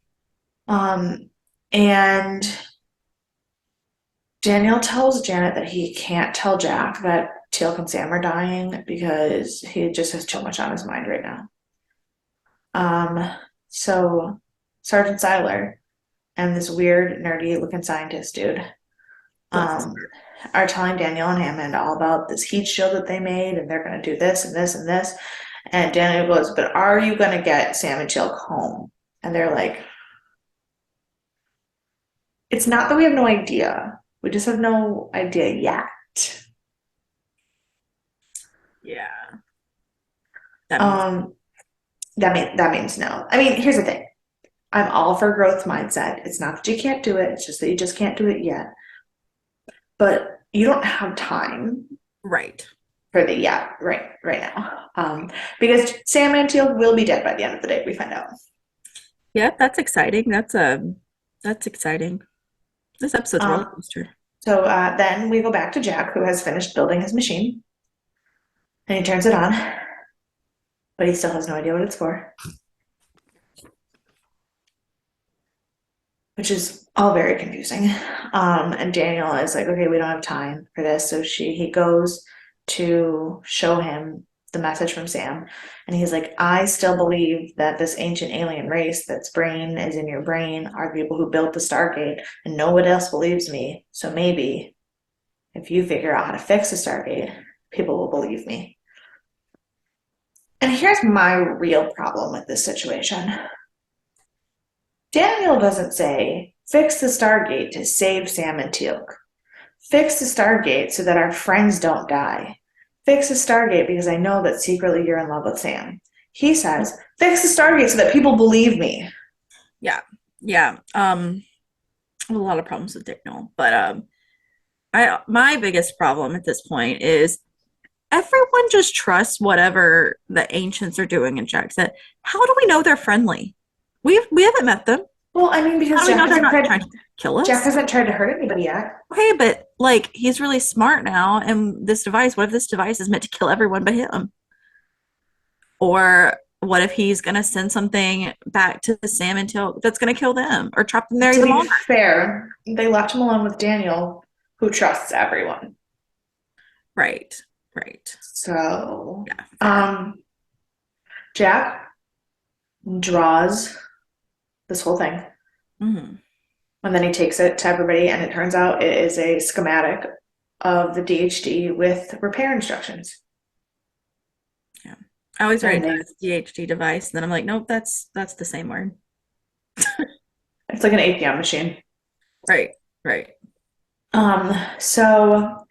Um, and Daniel tells Janet that he can't tell Jack that Teal'c and Sam are dying because he just has too much on his mind right now. So Sergeant Seiler and this weird, nerdy looking scientist dude Bless. um, are telling Daniel and Hammond all about this heat shield that they made, and they're going to do this and this and this. And Daniel goes, but are you going to get Sam and Teal'c home? And they're like, it's not that we have no idea. We just have no idea yet. Yeah. That means That means no. I mean, here's the thing. I'm all for growth mindset. It's not that you can't do it, it's just that you just can't do it yet. But you don't have time right. for the yet right now. Because Sam and Teal will be dead by the end of the day, we find out. Yeah, that's exciting. That's exciting. This episode's a roller coaster. So then we go back to Jack, who has finished building his machine. And he turns it on, but he still has no idea what it's for. Which is all very confusing. And Daniel is like, okay, we don't have time for this. So he goes to show him the message from Sam. And he's like, I still believe that this ancient alien race that's brain is in your brain are the people who built the Stargate, and no one else believes me. So maybe if you figure out how to fix the Stargate, people will believe me. And here's my real problem with this situation. Daniel doesn't say, fix the Stargate to save Sam and Teal'c. Fix the Stargate so that our friends don't die. Fix the Stargate because I know that secretly you're in love with Sam. He says, fix the Stargate so that people believe me. Yeah. I have a lot of problems with Daniel, but my biggest problem at this point is everyone just trusts whatever the ancients are doing in Jack said. How do we know they're friendly? We haven't met them. Well, I mean, because How do we know they're not trying to kill us? Jack hasn't tried to hurt anybody yet. Okay, but like he's really smart now, and this device, what if this device is meant to kill everyone but him? Or what if he's gonna send something back to Sam until that's gonna kill them or trap them there To even be longer? fair, they left him alone with Daniel, who trusts everyone. Right, right. So, Yeah, fair. Jack draws this whole thing, Hmm. and then he takes it to everybody, and it turns out it is a schematic of the DHD with repair instructions. Yeah. I always write And it down as DHD device, and then I'm like, nope, that's the same word. it's like an APM machine. Right, right. So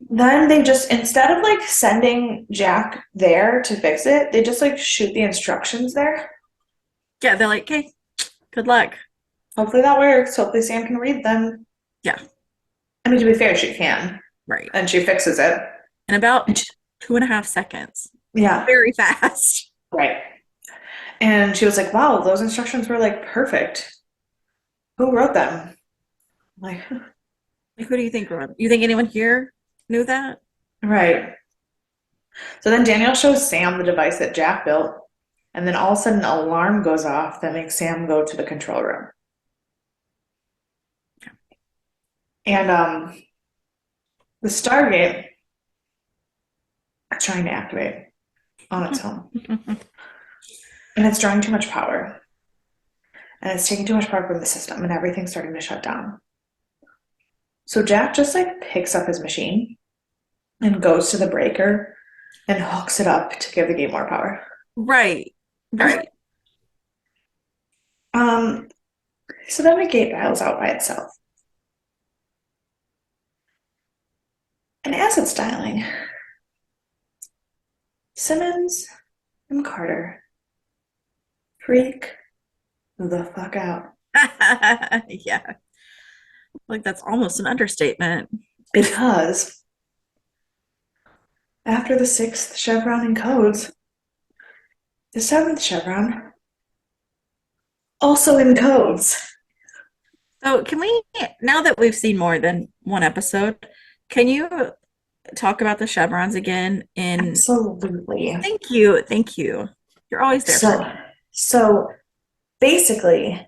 then they just, instead of like sending Jack there to fix it, they just like shoot the instructions there. Yeah, they're like, okay, good luck. Hopefully that works. Hopefully Sam can read them. Yeah, I mean, to be fair, she can, right. and she fixes it. In about 2.5 seconds. Yeah, Very fast. right. And she was like, wow, those instructions were like perfect. Who wrote them? I'm like, Like, who do you think, Rob? You think anyone here knew that? right. So then Daniel shows Sam the device that Jack built, and then all of a sudden an alarm goes off that makes Sam go to the control room. And the Stargate is trying to activate on its own. And it's drawing too much power. And it's taking too much power from the system, and everything's starting to shut down. So Jack just like picks up his machine and goes to the breaker and hooks it up to give the game more power. Right, right. So then the gate dials out by itself. And as it's dialing, Simmons and Carter freak the fuck out. Yeah. Like that's almost an understatement. Because after the sixth chevron in codes, the seventh chevron also in codes. So can we, now that we've seen more than one episode, can you talk about the chevrons again in Absolutely. thank you, thank you. You're always there for So, me. so basically,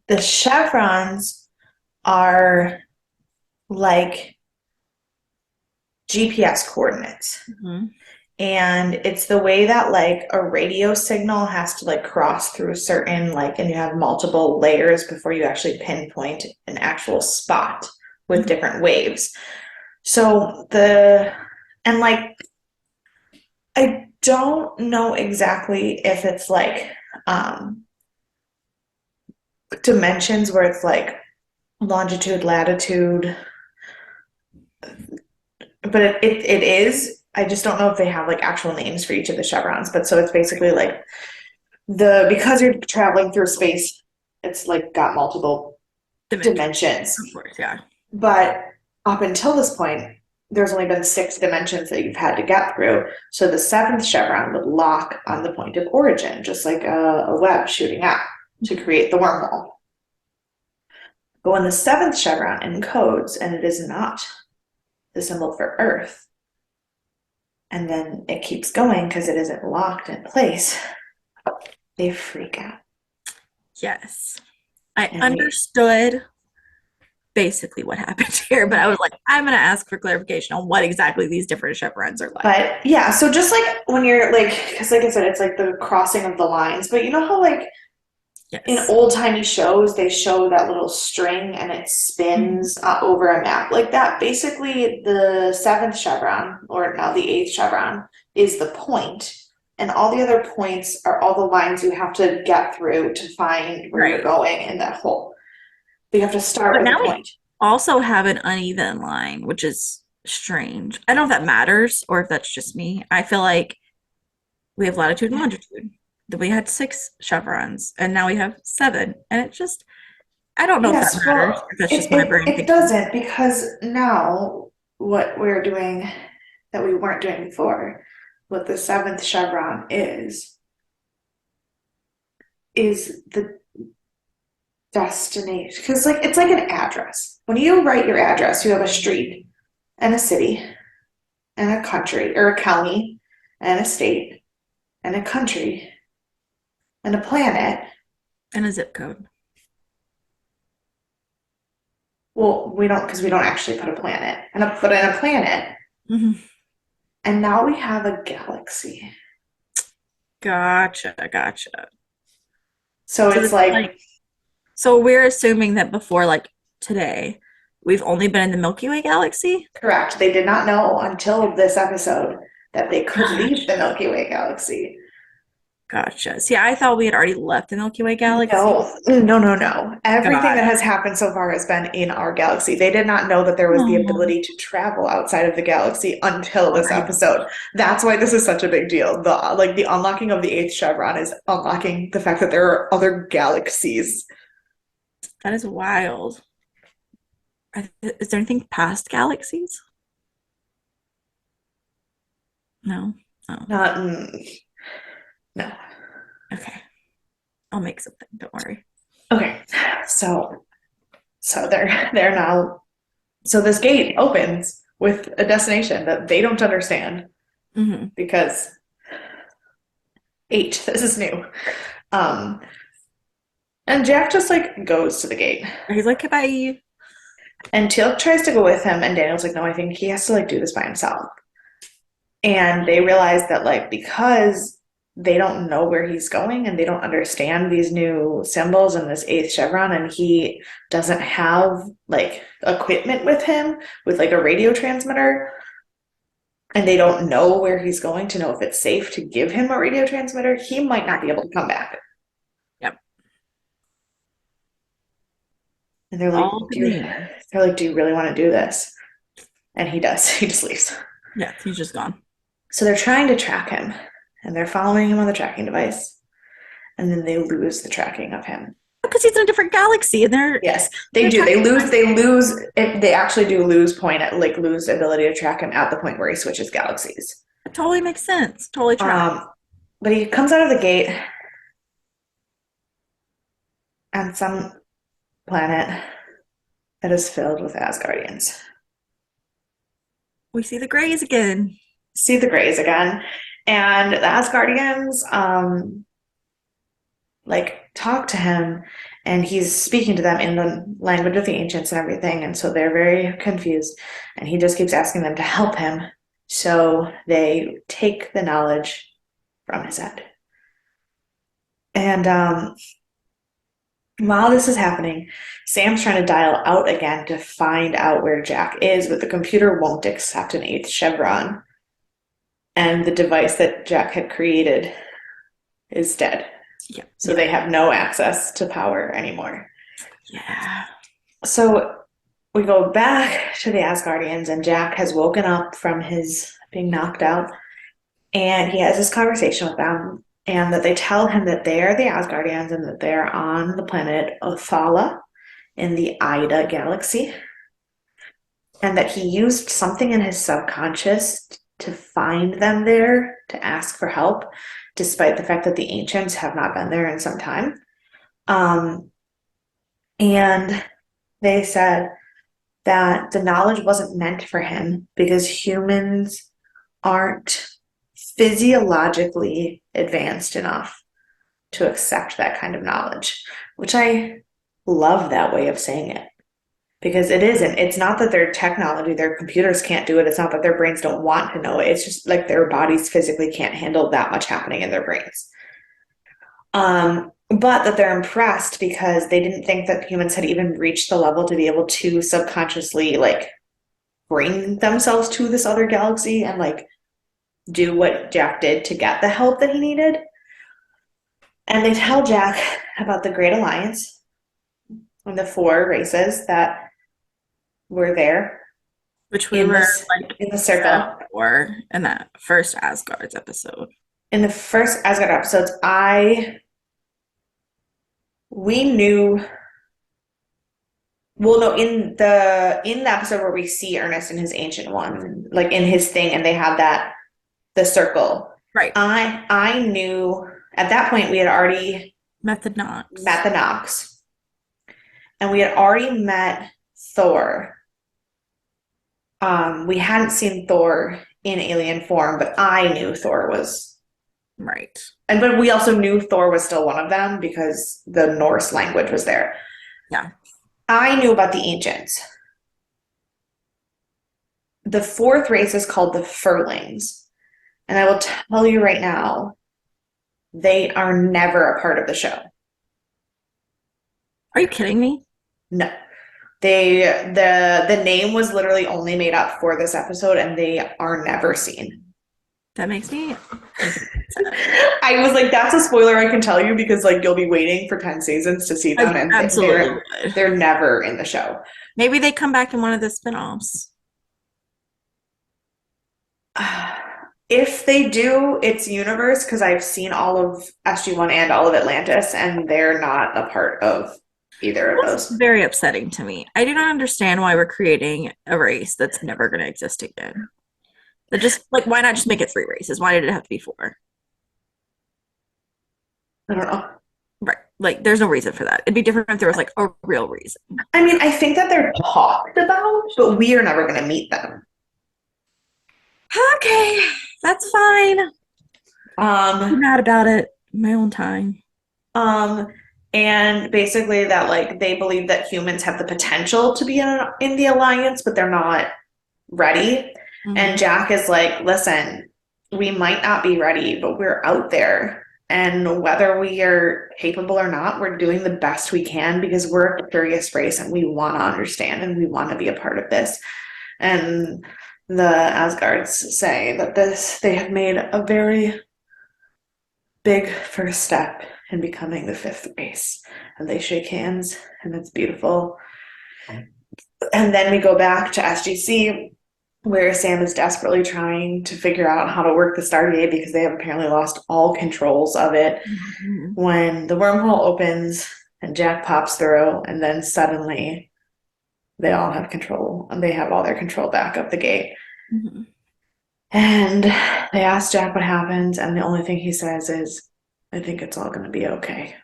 the chevrons are like GPS coordinates. Mhm. And it's the way that like a radio signal has to like cross through certain like, and you have multiple layers before you actually pinpoint an actual spot with Mhm. different waves. So and like I don't know exactly if it's like um dimensions where it's like longitude, latitude, but it is. I just don't know if they have like actual names for each of the chevrons. But so it's basically like because you're traveling through space, it's like got multiple Dimension. dimensions. Of course, yeah. But up until this point, there's only been 6 dimensions that you've had to get through. So the seventh chevron would lock on the point of origin, just like a web shooting out to create the wormhole. But when the seventh chevron encodes and it is not the symbol for Earth, and then it keeps going because it isn't locked in place, they freak out. Yes. I And understood basically what happened here, but I was like, I'm gonna ask for clarification on what exactly these different chevrons are like. but yeah, so just like when you're like, because like I said, it's like the crossing of the lines. But you know how like in Yes. old timey shows they show that little string and it spins over a map like that. Basically, the seventh chevron, or now the eighth chevron, is the point, and all the other points are all the lines you have to get through to find where you're Right. going in that hole. But you have to start But with now a we point. also have an uneven line, which is strange. I don't know if that matters or if that's just me. I feel like we have latitude and longitude. That we had 6 chevrons, and now we have 7. And it just, I don't know if that Yes, matters. well, If that's it, just my it, brain it thinking. doesn't, because now what we're doing that we weren't doing before, what the seventh chevron is the destination. Because like it's like an address. When you write your address, you have a street and a city and a country or a county and a state and a country and a planet. And a zip code. Well, we don't because we don't actually put a planet and put in a planet. Mhm. And now we have a galaxy. Gotcha. So So it's this is like, like, so we're assuming that before like today, we've only been in the Milky Way galaxy? correct. They did not know until this episode that they could leave the Gotcha. Milky Way galaxy. Gotcha. See, I thought we had already left the Milky Way galaxy. No. Everything Got that it. has happened so far has been in our galaxy. They did not know that there was the Oh, ability to travel outside of the galaxy until all this right. episode. That's why this is such a big deal. The unlocking of the eighth chevron is unlocking the fact that there are other galaxies. That is wild. Is there anything past galaxies? No. Oh, Not no. okay. I'll make something. Don't worry. Okay, so they're now so this gate opens with a destination that they don't understand Hmm. because eight, this is new. Um, and Jack just like goes to the gate. He's like, bye. And Teal'c tries to go with him, and Daniel's like, no, I think he has to like do this by himself. And they realize that like because they don't know where he's going and they don't understand these new symbols and this eighth chevron, and he doesn't have like equipment with him with like a radio transmitter, and they don't know where he's going to know if it's safe to give him a radio transmitter, he might not be able to come back. Yep. And they're like, All up in the air. do you really want to do this? And he does. He just leaves. Yeah, he's just gone. So they're trying to track him, and they're following him on the tracking device, and then they lose the tracking of him. Because he's in a different galaxy and they're Yes, they do. They actually do lose point at like lose ability to track him at the point where he switches galaxies. it totally makes sense. Totally track. But he comes out of the gate on some planet that is filled with Asgardians. We see the Greys again. See the Greys again, and the Asgardians like talk to him, and he's speaking to them in the language of the ancients and everything, and so they're very confused, and he just keeps asking them to help him, so they take the knowledge from his head. And while this is happening, Sam's trying to dial out again to find out where Jack is, but the computer won't accept an eighth chevron, and the device that Jack had created is dead. Yeah. So they have no access to power anymore. Yeah. So we go back to the Asgardians, and Jack has woken up from his being knocked out, and he has this conversation with them, and that they tell him that they are the Asgardians and that they're on the planet Othala in the Ida galaxy, and that he used something in his subconscious to find them there to ask for help, despite the fact that the ancients have not been there in some time. And they said that the knowledge wasn't meant for him because humans aren't physiologically advanced enough to accept that kind of knowledge, which I love that way of saying it. Because it isn't. It's not that their technology, their computers can't do it. It's not that their brains don't want to know it. It's just like their bodies physically can't handle that much happening in their brains. But that they're impressed because they didn't think that humans had even reached the level to be able to subconsciously like bring themselves to this other galaxy and like do what Jack did to get the help that he needed. And they tell Jack about the Great Alliance and the four races that were there Which we in were this like in the set circle. up for in that first Asgard's episode. In the first Asgard episodes, we knew. Well, no, in the episode where we see Ernest in his ancient one, like in his thing, and they have that the circle. Right. I knew at that point we had already Method Knox. met the Nox, and we had already met Thor. We hadn't seen Thor in alien form, but I knew Thor was Right. But we also knew Thor was still one of them because the Norse language was there. Yeah. I knew about the ancients. The fourth race is called the Furlings. And I will tell you right now, they are never a part of the show. Are you kidding me? No. The name was literally only made up for this episode and they are never seen. That makes me sad. I was like, that's a spoiler I can tell you because like you'll be waiting for 10 seasons to see them I and absolutely would. they're never in the show. Maybe they come back in one of the spin-offs. If they do, it's universe because I've seen all of SG1 and all of Atlantis and they're not a part of either of That's those. very upsetting to me. I do not understand why we're creating a race that's never going to exist again. That just like why not just make it 3 races? Why did it have to be 4? I don't know. Right. Like there's no reason for that. It'd be different if there was like a real reason. I mean, I think that they're talked about, but we are never going to meet them. Okay, that's fine. I'm mad about it. My own time. Um, and basically that like they believe that humans have the potential to be in the alliance, but they're not ready. Mhm. And Jack is like, listen, we might not be ready, but we're out there. And whether we are capable or not, we're doing the best we can because we're a curious race and we want to understand and we want to be a part of this. And the Asgards say that they have made a very big first step in becoming the 5th race. And they shake hands and it's beautiful. And then we go back to SGC where Sam is desperately trying to figure out how to work the Stargate because they have apparently lost all controls of it. Mm-hmm. When the wormhole opens and Jack pops through, and then suddenly they all have control and they have all their control back up the gate. Mm-hmm. And they ask Jack what happens, and the only thing he says is, I think it's all going to be okay.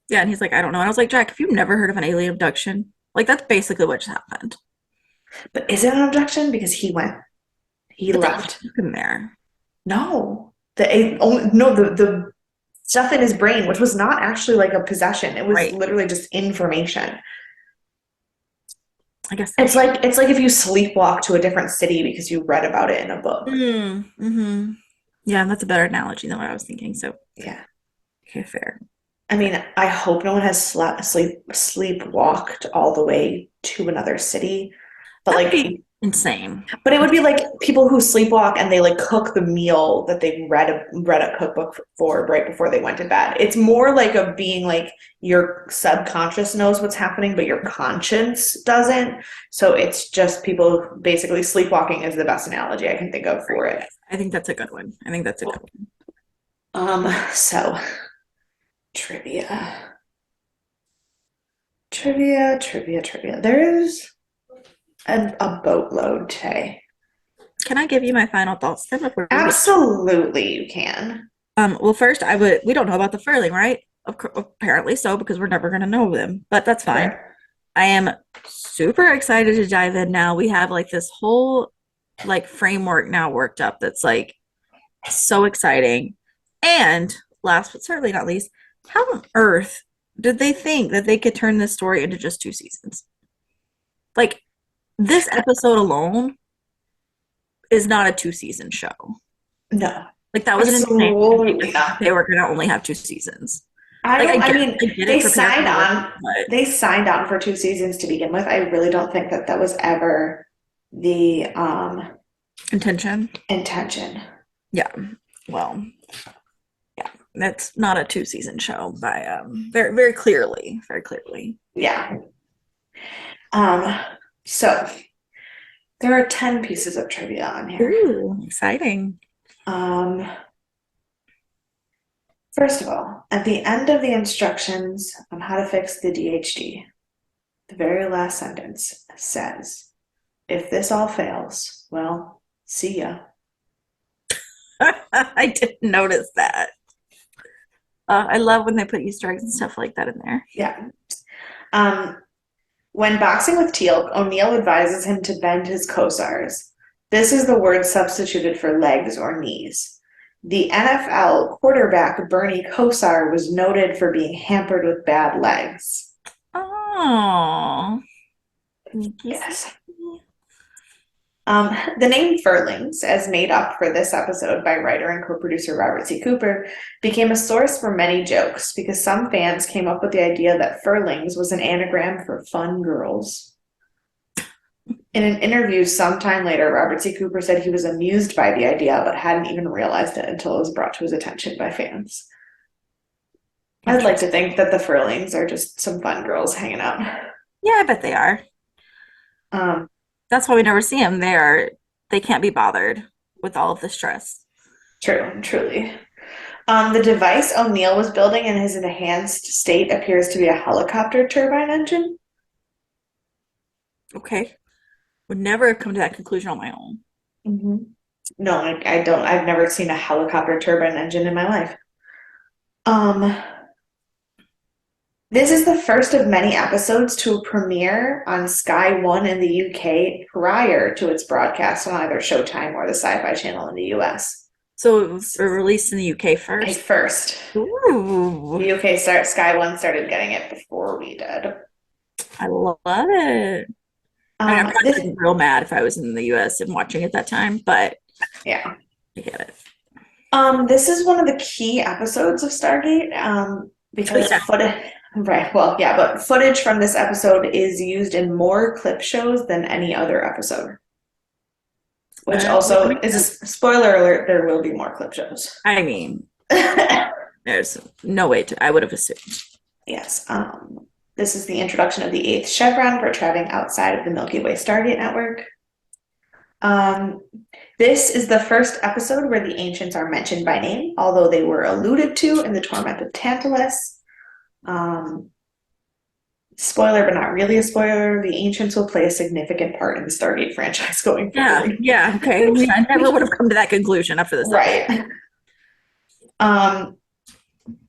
Yeah, and he's like, I don't know. And I was like, Jack, have you never heard of an alien abduction? Like that's basically what just happened. But is it an abduction? Because he But left. they took him there. No, the stuff in his brain, which was not actually like a possession. It was Right. literally just information. I guess It's like if you sleepwalk to a different city because you read about it in a book. Mm-hmm. Yeah, that's a better analogy than what I was thinking. So Yeah. okay, fair. I mean, I hope no one has sleepwalked all the way to another city. But That would like be insane. But it would be like people who sleepwalk and they like cook the meal that they read a cookbook for right before they went to bed. It's more like a being like your subconscious knows what's happening, but your conscience doesn't. So it's just people basically sleepwalking is the best analogy I can think of for it. I think that's a good one. I think that's a good one. So trivia. There's a boatload today. Can I give you my final thoughts then? Absolutely, you can. Well, first, we don't know about the furling, right? Apparently so, because we're never going to know them, but that's fine. Fair. I am super excited to dive in now. We have like this whole like framework now worked up that's like so exciting. And last but certainly not least, how on earth did they think that they could turn this story into just 2 seasons? Like, this episode alone is not a 2-season show. No. Like that was an insane. Absolutely not. They were gonna only have 2 seasons. I mean, they signed on. They signed on for 2 seasons to begin with. I really don't think that was ever the intention. Yeah. Well, yeah, that's not a 2-season show by very very clearly, very clearly. Yeah. So there are 10 pieces of trivia on here. Ooh, exciting. First of all, at the end of the instructions on how to fix the DHD, the very last sentence says, if this all fails, well, see ya. I didn't notice that. I love when they put Easter eggs and stuff like that in there. Yeah. When boxing with Teal'c, O'Neill advises him to bend his corsars. This is the word substituted for legs or knees. The NFL quarterback Bernie Kosar was noted for being hampered with bad legs. Oh. Yes. The name Furlings, as made up for this episode by writer and co-producer Robert C. Cooper, became a source for many jokes because some fans came up with the idea that Furlings was an anagram for fun girls. In an interview sometime later, Robert C. Cooper said he was amused by the idea but hadn't even realized it until it was brought to his attention by fans. I'd like to think that the Furlings are just some fun girls hanging out. Yeah, I bet they are. That's why we never see them. They can't be bothered with all of the stress. True, truly. The device O'Neill was building in his enhanced state appears to be a helicopter turbine engine. Okay. Would never have come to that conclusion on my own. Mm-hmm. No, I don't. I've never seen a helicopter turbine engine in my life. This is the first of many episodes to premiere on Sky One in the UK prior to its broadcast on either Showtime or the Sci-Fi Channel in the US. So it was released in the UK first? First. Ooh. The UK Sky One started getting it before we did. I love it. I'm probably real mad if I was in the US and watching it that time, but yeah, I get it. This is one of the key episodes of Stargate because footage from this episode is used in more clip shows than any other episode. Which also is a spoiler alert, there will be more clip shows. I mean, there's no way I would have assumed. Yes. This is the introduction of the 8th chevron for traveling outside of the Milky Way Stargate network. This is the first episode where the ancients are mentioned by name, although they were alluded to in the Torment of Tantalus. Spoiler, but not really a spoiler, the ancients will play a significant part in the Stargate franchise going forward. Yeah, okay. I never would have come to that conclusion after this. Right.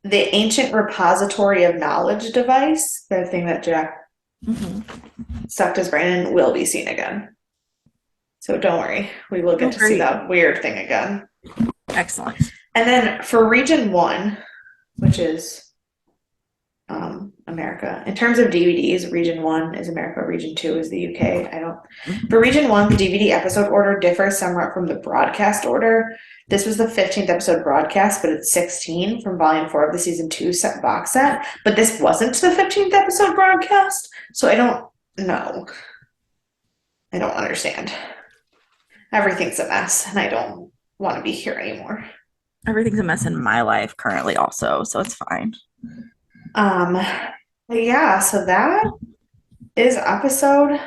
The ancient repository of knowledge device, the thing that Jack sucked his brain in, will be seen again. So don't worry, we will get to see that weird thing again. Excellent. And then for Region 1, which is America, in terms of DVDs, Region 1 is America, Region 2 is the UK. For Region 1, the DVD episode order differs somewhat from the broadcast order. This was the 15th episode broadcast, but it's 16 from Volume 4 of the Season 2 box set. But this wasn't the 15th episode broadcast, so I don't know. I don't understand. Everything's a mess, and I don't want to be here anymore. Everything's a mess in my life currently also, so it's fine. Yeah, so that is episode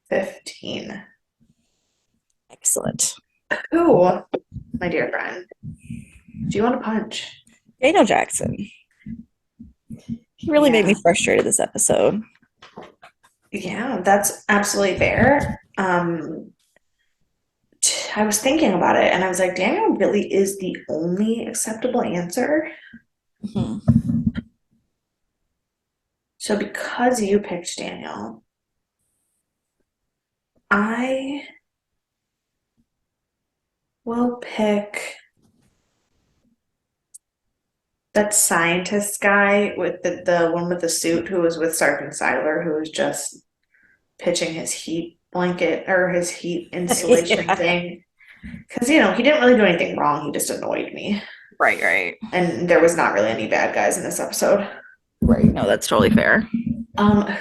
15. Excellent. Who, my dear friend, do you want to punch? Daniel Jackson. He really made me frustrated this episode. Yeah, that's absolutely fair. I was thinking about it and I was like, Daniel really is the only acceptable answer. So because you picked Daniel, I will pick that scientist guy with the one with the suit who was with Sergeant Seiler, who was just pitching his heat blanket or his heat insulation thing. Because, he didn't really do anything wrong. He just annoyed me. Right. And there was not really any bad guys in this episode. Right. No, that's totally fair.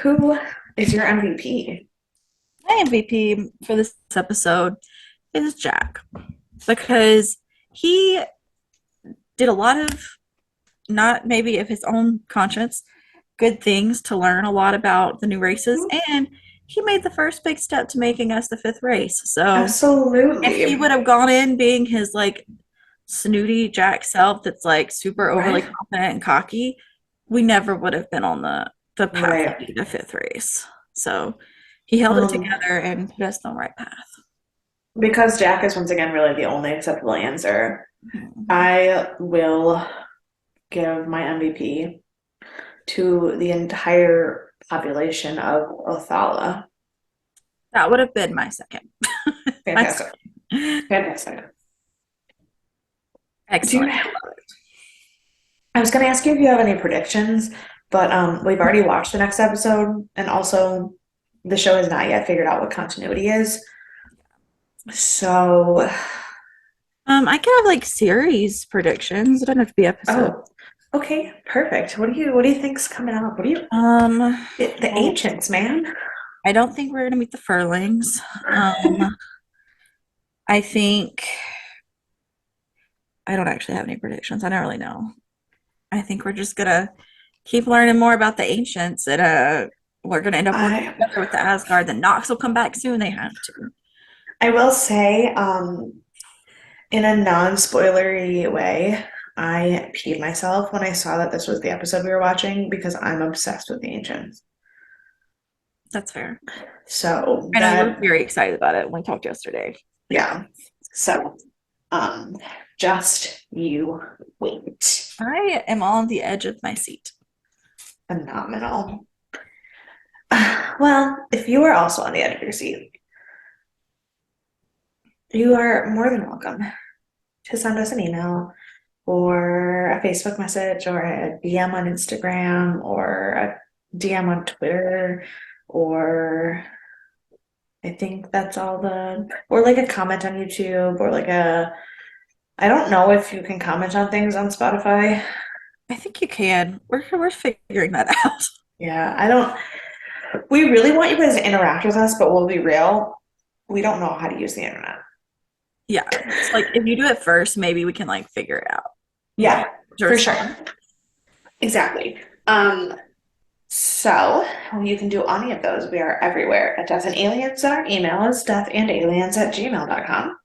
Who is your MVP? My MVP for this episode is Jack. Because he did a lot of, not maybe of his own conscience, good things to learn a lot about the new races. And he made the first big step to making us the 5th race. So absolutely, if he would have gone in being his snooty Jack self that's super overly confident and cocky, we never would have been on the path to the 5th race. So he held it together and put us on the right path. Because Jack is once again really the only acceptable answer, I will give my MVP to the entire population of Othala. That would have been my second. Fantastic. Do you, Excellent. I was going to ask you if you have any predictions, but we've already watched the next episode, and also the show has not yet figured out what continuity is. So, I can have like series predictions. It doesn't have to be episode. oh, okay, perfect. What do you think's coming up? What do you the Well, ancients, man? I don't think we're gonna meet the Furlings. I think I don't actually have any predictions. I don't really know. I think we're just gonna keep learning more about the ancients, and we're gonna end up working I together with the Asgard. The Nox will come back soon. They have to. I will say, in a non-spoilery way, I peed myself when I saw that this was the episode we were watching because I'm obsessed with the ancients. That's fair. So I know you were that, very excited about it when we talked yesterday. yeah. So, um, just you wait. I am on the edge of my seat. Phenomenal. Well, if you are also on the edge of your seat, you are more than welcome to send us an email or a Facebook message or a DM on Instagram or a DM on Twitter or I think that's all or like a comment on YouTube or like I don't know if you can comment on things on Spotify. I think you can. We're figuring that out. Yeah, I don't, we really want you guys to interact with us, but we'll be real. We don't know how to use the internet. Yeah. It's like if you do it first, maybe we can like figure it out. You Yeah, know, to for sure. respond. Exactly. So you can do any of those. We are everywhere at Death and Aliens, and our email is deathandaliens@gmail.com.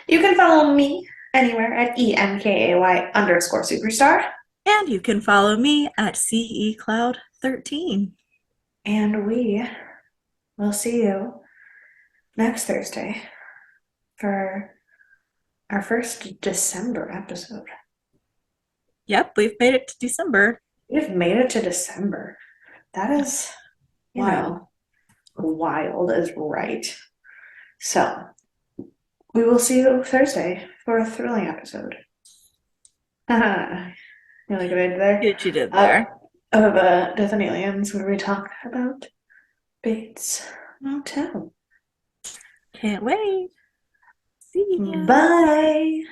You can follow me anywhere at EMKAY_superstar. And you can follow me at CE Cloud 13. And we will see you next Thursday for our first December episode. Yep, we've made it to December. We've made it to December. That is, Wild. wild is right. So we will see you Thursday for a thrilling episode. You like what I did there? What you did there. Of Death and Aliens, where we talk about Bates Motel. Can't wait. See ya. Bye.